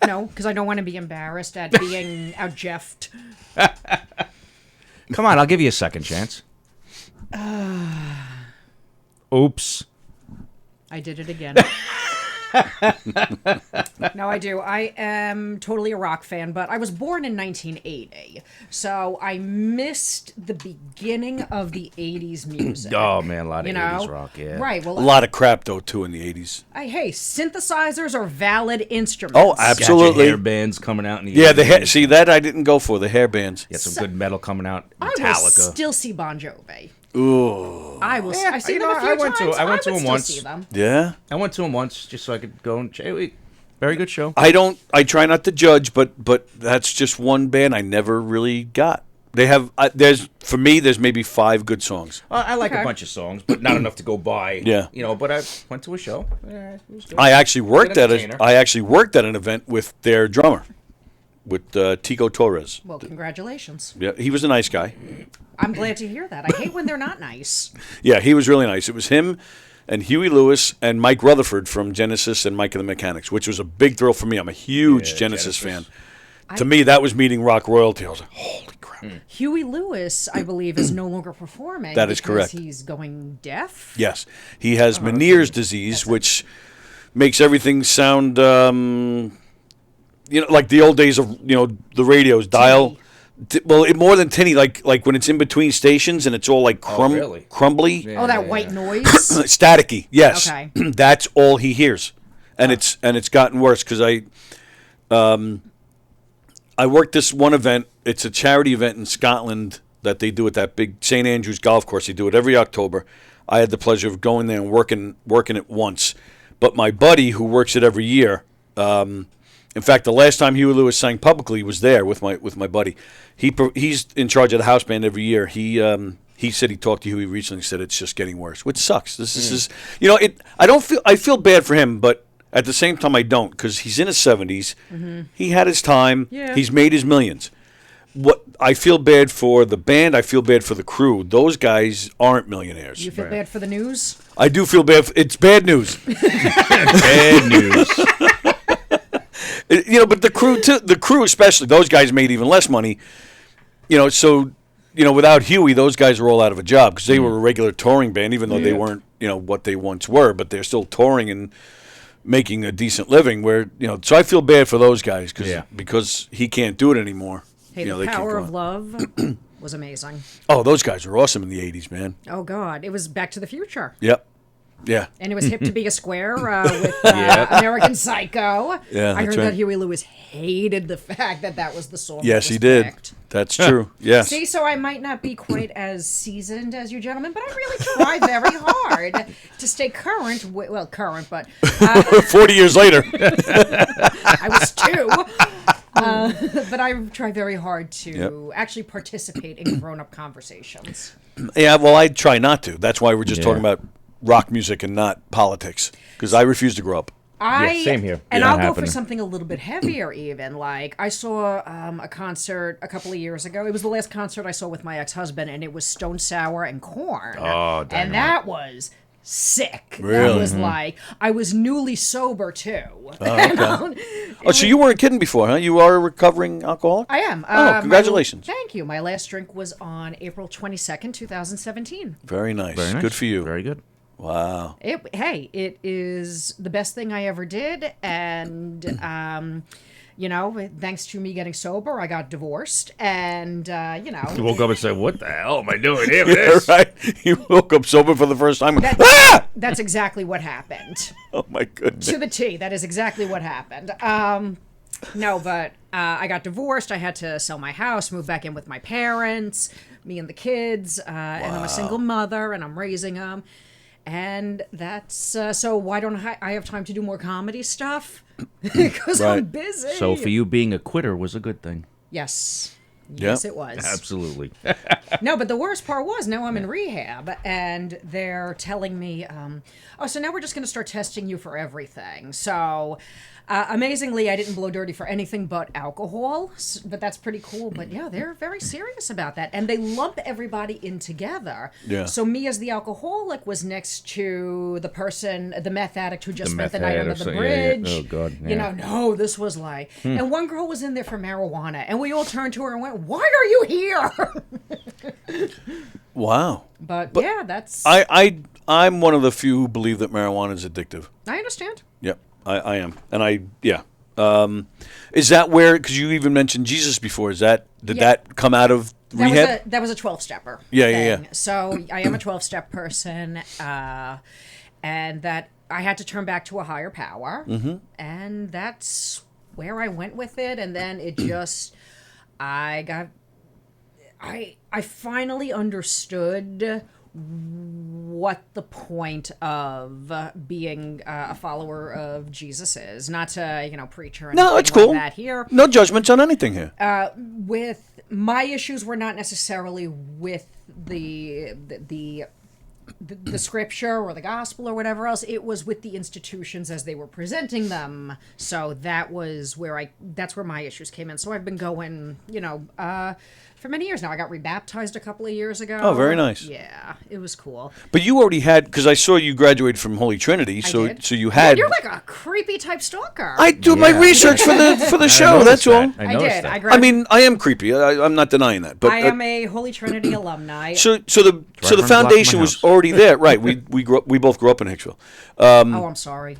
No, because I don't want to be embarrassed at being out-Jeffed. Come on, I'll give you a second chance. Oops. I did it again. No, I do. I am totally a rock fan, but I was born in 1980, so I missed the beginning of the 80s music. Oh man, a lot of You 80s know? rock. Yeah. Right. Well, A lot of crap, though, too, in the 80s. hey, synthesizers are valid instruments. Oh, absolutely. Hair bands coming out in the Yeah, 80s. see, that I didn't go for, the hair bands. You had some good metal coming out. I will Metallica. still see Bon Jovi. Ooh. I will. Yeah, I see you them know, a few I went to- times. I went to would them still once. See them. Yeah? I went to him once just so I could go and very good show. I try not to judge, but that's just one band I never really got. They have, for me, there's maybe 5 good songs. I like Okay. a bunch of songs, but not enough to go by. Yeah. But I went to a show. It was good. I actually worked Good at entertainer. an event with their drummer, with Tico Torres. Well, congratulations. Yeah, he was a nice guy. I'm glad to hear that. I hate when they're not nice. Yeah, he was really nice. It was him and Huey Lewis and Mike Rutherford from Genesis and Mike and the Mechanics, which was a big thrill for me. I'm a huge Genesis fan. To me, that was meeting rock royalty. I was like, holy crap. Huey Lewis, I believe, is no longer performing. That is because correct. He's going deaf. Yes, he has Meniere's disease, which makes everything sound, like the old days of, the radios, dial. Well, more than tinny, like when it's in between stations and it's all like really? crumbly. Oh, that white noise. Staticky, yes. Okay. That's all he hears, and it's gotten worse because I worked this one event. It's a charity event in Scotland that they do at that big St. Andrews golf course. They do it every October. I had the pleasure of going there and working it once, but my buddy who works it every year. In fact, the last time Huey Lewis sang publicly was there with my buddy. He's in charge of the house band every year. He he said he talked to Huey recently. Said it's just getting worse, which sucks. This is, you know, it. I feel bad for him, but at the same time, I don't, because he's in his 70s. He had his time. Yeah. He's made his millions. What I feel bad for the band. I feel bad for the crew. Those guys aren't millionaires. You feel bad for the news? I do feel bad. It's bad news. Bad news. You know, but the crew too. The crew especially. Those guys made even less money. You know, so you know, without Huey, those guys were all out of a job because they were a regular touring band, even though they weren't, you know, what they once were. But they're still touring and making a decent living. Where, you know, so I feel bad for those guys because he can't do it anymore. Hey, you know, the they keep Power going. of Love was amazing. Oh, those guys were awesome in the 80s, man. Oh, God. It was Back to the Future. Yep. Yeah. And it was hip to be a square with American Psycho. Yeah, I heard that's right. that Huey Lewis hated the fact that was the song. Yes, that he was did. picked. That's true. Yes. See, so I might not be quite as seasoned as you gentlemen, but I really try very hard to stay current. Well, current, but 40 years later. I was 2. But I try very hard to actually participate in grown-up conversations. Yeah, well, I try not to. That's why we're just talking about rock music and not politics, because I refuse to grow up. Same here. And Yeah, I'll go happening. for something a little bit heavier even. Like, I saw a concert a couple of years ago. It was the last concert I saw with my ex-husband, and it was Stone Sour and Korn. Oh, dynamite. And that was sick. Really? That was like, I was newly sober, too. Oh, okay. Oh, so you weren't kidding before, huh? You are a recovering alcoholic? I am. Oh, congratulations. Thank you. My last drink was on April 22nd, 2017. Very nice. Very nice. Good for you. Very good. Wow. Hey, it is the best thing I ever did, and you know, thanks to me getting sober, I got divorced, and you know, You woke up and said, "What the hell am I doing here?" Yeah, This? right. You woke up sober for the first time. That's exactly what happened. Oh, my goodness. To the T. That is exactly what happened. No, but I got divorced. I had to sell my house, move back in with my parents, me and the kids, and I'm a single mother, and I'm raising them. And that's so why don't I have time to do more comedy stuff? Because I'm busy. So for you, being a quitter was a good thing. Yes. Yep. Yes, it was. Absolutely. No, but the worst part was now I'm in rehab and they're telling me, oh, so now we're just going to start testing you for everything. So amazingly, I didn't blow dirty for anything but alcohol, but that's pretty cool. But yeah, they're very serious about that. And they lump everybody in together. Yeah. So me as the alcoholic was next to the person, the meth addict who just spent the meth night head under or the so- bridge. yeah. Oh, God. You Yeah. know, no, this was like, and one girl was in there for marijuana. And we all turned to her and went, why are you here? Wow. But yeah, that's. I'm one of the few who believe that marijuana is addictive. I understand. Yep, I am. And is that where, because you even mentioned Jesus before, did that come out of rehab? That was a 12-stepper. Yeah. So I am a 12-step person, and that I had to turn back to a higher power, and that's where I went with it. And then it just, I finally understood what the point of being a follower of Jesus is. Not to, preach or anything No, it's cool. like that here. No judgments on anything here. With my issues were not necessarily with the scripture or the gospel or whatever else. It was with the institutions as they were presenting them. So that's where my issues came in. So I've been going, for many years now. I got rebaptized a couple of years ago. Oh, very nice. Yeah, it was cool. But you already had, because I saw you graduated from Holy Trinity, so you had. You're like a creepy type stalker. I do my research for the show. That's all. I did. I mean, I am creepy. I'm not denying that. But I am a Holy Trinity alumni. So the foundation was already there, right? We both grew up in Hicksville. Oh, I'm sorry.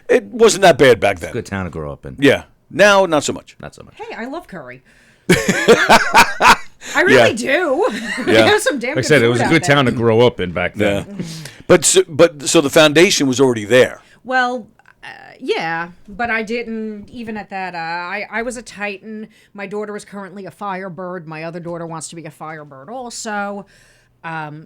It wasn't that bad back then. Good town to grow up in. Yeah. Now, not so much. Not so much. Hey, I love curry. I really do. They have some damn Like I good said, it food was a out good there. town to grow up in back then. Yeah. But the foundation was already there. Well, yeah, but I didn't, even at that, I was a Titan. My daughter is currently a Firebird. My other daughter wants to be a Firebird also.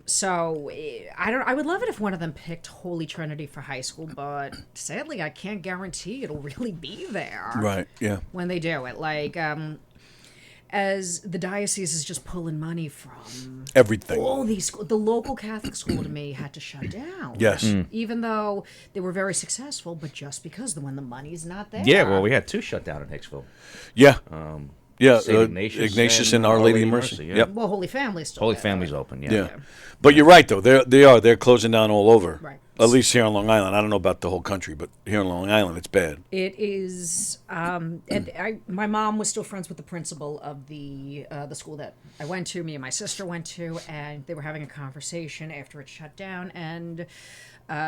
So I would love it if one of them picked Holy Trinity for high school, but sadly I can't guarantee it'll really be there. Right, yeah. When they do it. Like, as the diocese is just pulling money from everything. All these the local Catholic school to me had to shut down. Yes. Even though they were very successful, but just because when the money's not there. Yeah, well, we had 2 shut down in Hicksville. Yeah. St. Ignatius and Our Lady of Mercy. Yeah. Yep. Well, Holy Family's still Holy there. Family's open, yeah. Yeah. But you're right, though. They're closing down all over. Right. At least here on Long Island. I don't know about the whole country, but here on Long Island, it's bad. It is, and my mom was still friends with the principal of the school that I went to. Me and my sister went to, and they were having a conversation after it shut down. And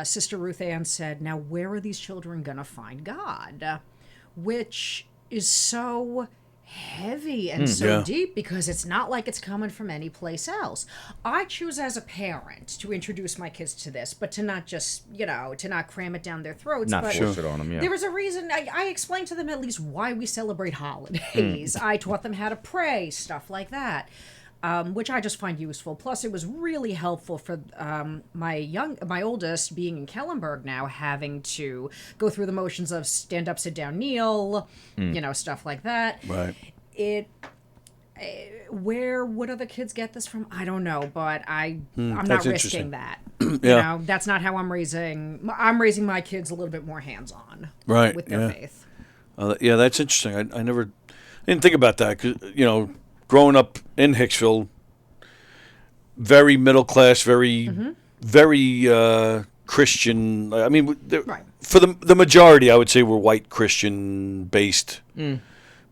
Sister Ruth Ann said, "Now, where are these children gonna find God?" Which is so heavy and so deep, because it's not like it's coming from any place else. I choose as a parent to introduce my kids to this, but to not just, to not cram it down their throats. Not but force it on them, yeah. There was a reason. I explained to them at least why we celebrate holidays. I taught them how to pray, stuff like that. Which I just find useful. Plus, it was really helpful for my oldest being in Kellenberg now, having to go through the motions of stand up, sit down, kneel, stuff like that. Right. Where would other kids get this from? I don't know, but I'm that's not interesting. risking that. Yeah. That's not how I'm raising. I'm raising my kids a little bit more hands on. Right. With their faith. Yeah, that's interesting. I didn't think about that, 'cause, growing up in Hicksville, very middle class, very Christian. I mean, for the majority, I would say we're white Christian based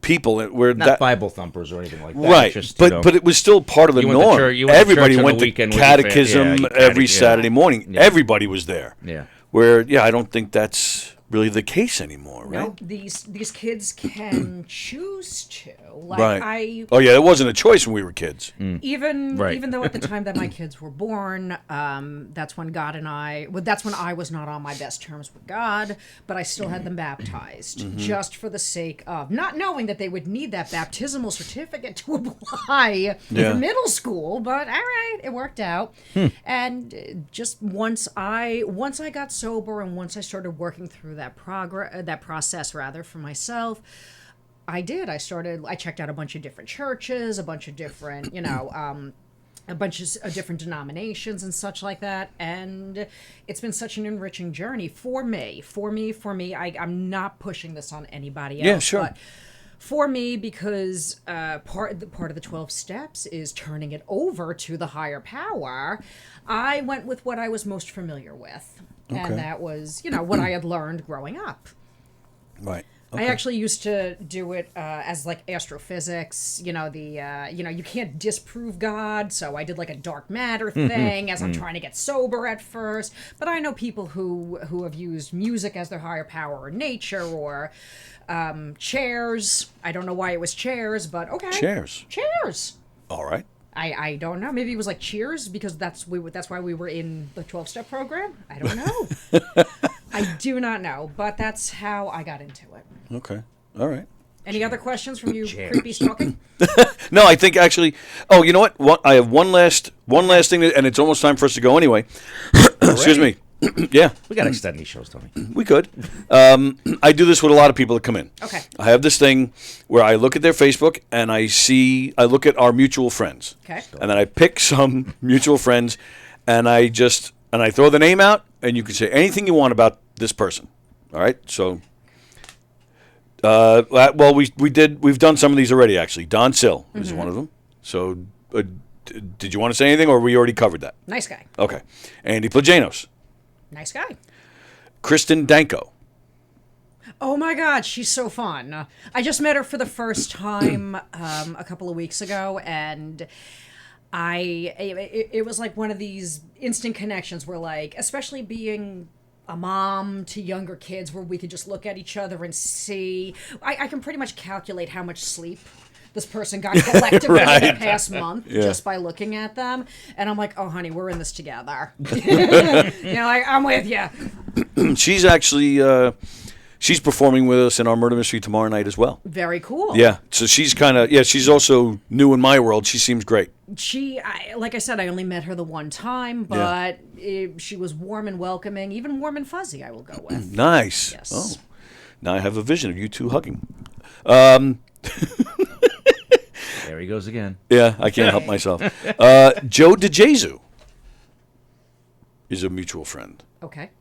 people. We're not Bible thumpers or anything like that. Right, Just, but it was still part of the norm. Everybody went to catechism every Saturday morning. Yeah. Everybody was there. Yeah. Where I don't think that's really the case anymore, right? No, these kids can choose to. Like right. Oh yeah, it wasn't a choice when we were kids. Even though at the time that my kids were born, that's when that's when I was not on my best terms with God, but I still had them baptized just for the sake of not knowing that they would need that baptismal certificate to apply for middle school. But all right, it worked out. And just once I got sober and once I started working through that process for myself, I checked out a bunch of different churches, a bunch of different, a bunch of different denominations and such like that. And it's been such an enriching journey for me. I'm not pushing this on anybody else. Yeah, sure. But for me, because part of the 12 steps is turning it over to the higher power, I went with what I was most familiar with. Okay. And that was, what I had learned growing up. Right. Okay. I actually used to do it as like astrophysics, you can't disprove God. So I did like a dark matter thing as I'm trying to get sober at first. But I know people who have used music as their higher power, or nature, or chairs. I don't know why it was chairs, but okay. Chairs. All right. I don't know. Maybe it was like Cheers, because that's why we were in the 12-step program. I don't know. I do not know, but that's how I got into it. Okay. All right. Any other questions from you creepies talking? No, I think actually. Oh, you know what? I have one last thing, and it's almost time for us to go anyway. Excuse me. Yeah. We got to extend these shows, Tony. We could. I do this with a lot of people that come in. Okay. I have this thing where I look at their Facebook and I look at our mutual friends. Okay. And then I pick some mutual friends and I throw the name out, and you can say anything you want about this person. All right? So well, we've done some of these already, actually. Don Sill is one of them. So did you want to say anything, or we already covered that? Nice guy. Okay. Andy Plagianos. Nice guy. Kristen Danko. Oh my God, she's so fun. I just met her for the first time a couple of weeks ago, and it was like one of these instant connections where, like, especially being a mom to younger kids, where we could just look at each other and see. I can pretty much calculate how much sleep this person got collectively in the past month just by looking at them. And I'm like, oh, honey, we're in this together. I'm with you. She's actually she's performing with us in our Murder Mystery tomorrow night as well. Very cool. Yeah. So she's she's also new in my world. She seems great. Like I said, I only met her the one time, but she was warm and welcoming, even warm and fuzzy, I will go with. Nice. Yes. Oh, now I have a vision of you two hugging. There he goes again. Yeah, I can't help myself. Joe DeJesu is a mutual friend. Okay.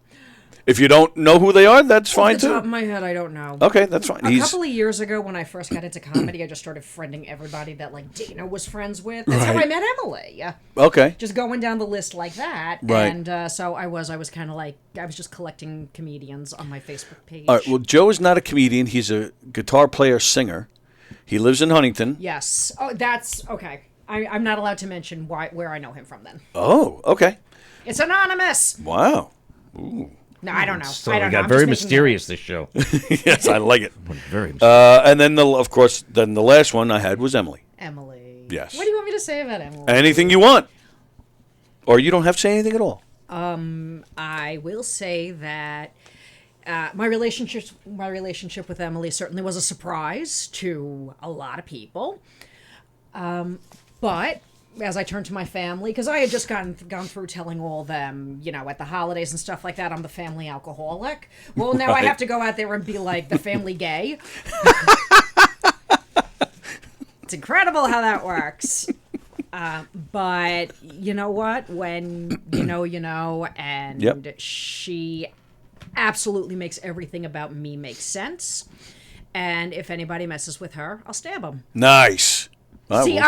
If you don't know who they are, that's fine Off the too. top of my head, I don't know. Okay, that's fine. A couple of years ago, when I first got into comedy, I just started friending everybody that like Dana was friends with. That's how I met Emily. Okay. Just going down the list like that, Right. and so I was kind of like I was just collecting comedians on my Facebook page. All right. Well, Joe is not a comedian. He's a guitar player, singer. He lives in Huntington. Yes. Oh, that's okay. I'm not allowed to mention where I know him from. Then. Oh, okay. It's anonymous. Wow. Ooh. No, I don't know. So I don't we know. got I'm very just making mysterious this show. Yes, I like it. Very mysterious. And then, of course, the last one I had was Emily. Emily. Yes. What do you want me to say about Emily? Anything you want. Or you don't have to say anything at all. I will say that my relationship with Emily certainly was a surprise to a lot of people. But as I turned to my family, because I had just gone through telling all them, at the holidays and stuff like that, I'm the family alcoholic. Well, now I have to go out there and be like the family gay. It's incredible how that works. But you know what? When you know, and Yep. she absolutely makes everything about me make sense. And if anybody messes with her, I'll stab them. Nice. See,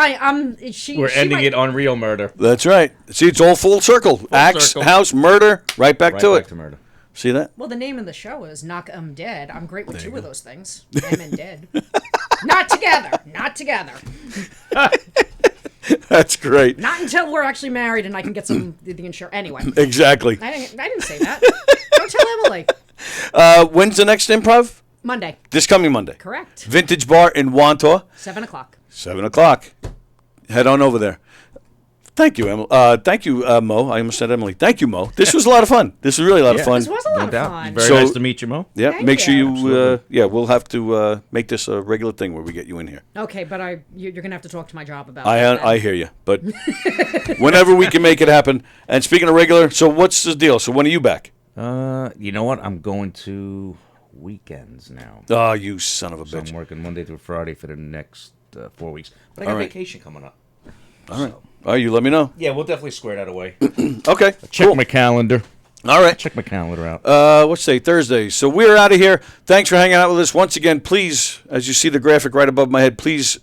We're ending it on real murder. That's right. See, it's all full circle. Axe, circle. house, murder, right back to back it. to murder. See that? Well, the name of the show is Knock 'em Dead. I'm great with two of those things. Name and dead. Not together. Not together. That's great. Not until we're actually married and I can get the insurance. Anyway. Exactly. I didn't say that. Don't tell Emily. When's the next improv? Monday. This coming Monday. Correct. Vintage Bar in Wantaw. 7 o'clock. 7 o'clock. Head on over there. Thank you, Emily. Thank you, Mo. I almost said Emily. Thank you, Mo. This was a lot of fun. This was really a lot of fun. This was a lot of fun. Very nice to meet you, Mo. Yeah, Thank make sure you. you. We'll have to make this a regular thing where we get you in here. Okay, but you're going to have to talk to my job about I hear you, but whenever we can make it happen. And speaking of regular, so what's the deal? So when are you back? You know what? I'm going to weekends now. Oh, you son of a So bitch! I'm working Monday through Friday for the next 4 weeks. But I got All right. vacation coming up. All right. All right, you let me know. Yeah, we'll definitely square that away. Okay. Check cool. my calendar. All right. Check my calendar out. What's today? Thursday. So we're out of here. Thanks for hanging out with us. Once again, please, as you see the graphic right above my head, please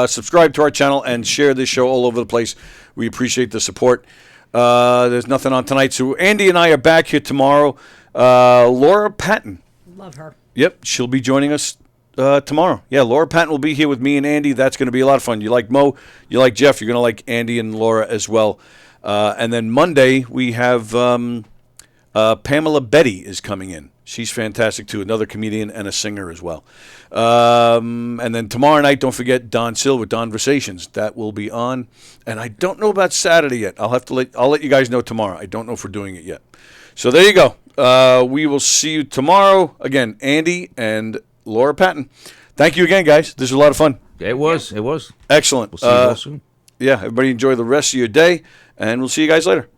subscribe to our channel and share this show all over the place. We appreciate the support. There's nothing on tonight. So Andy and I are back here tomorrow. Laura Patton. Love her. Yep, she'll be joining us tomorrow. Yeah, Laura Patton will be here with me and Andy. That's going to be a lot of fun. You like Mo, you like Jeff, you're going to like Andy and Laura as well. And then Monday, we have Pamela Betty is coming in. She's fantastic, too. Another comedian and a singer as well. And then tomorrow night, don't forget Don Sill with Donversations. That will be on. And I don't know about Saturday yet. I'll let you guys know tomorrow. I don't know if we're doing it yet. So there you go. We will see you tomorrow. Again, Andy and Laura Patton. Thank you again, guys. This was a lot of fun. It was. It was. Excellent. We'll see you all soon. Yeah, everybody enjoy the rest of your day, and we'll see you guys later.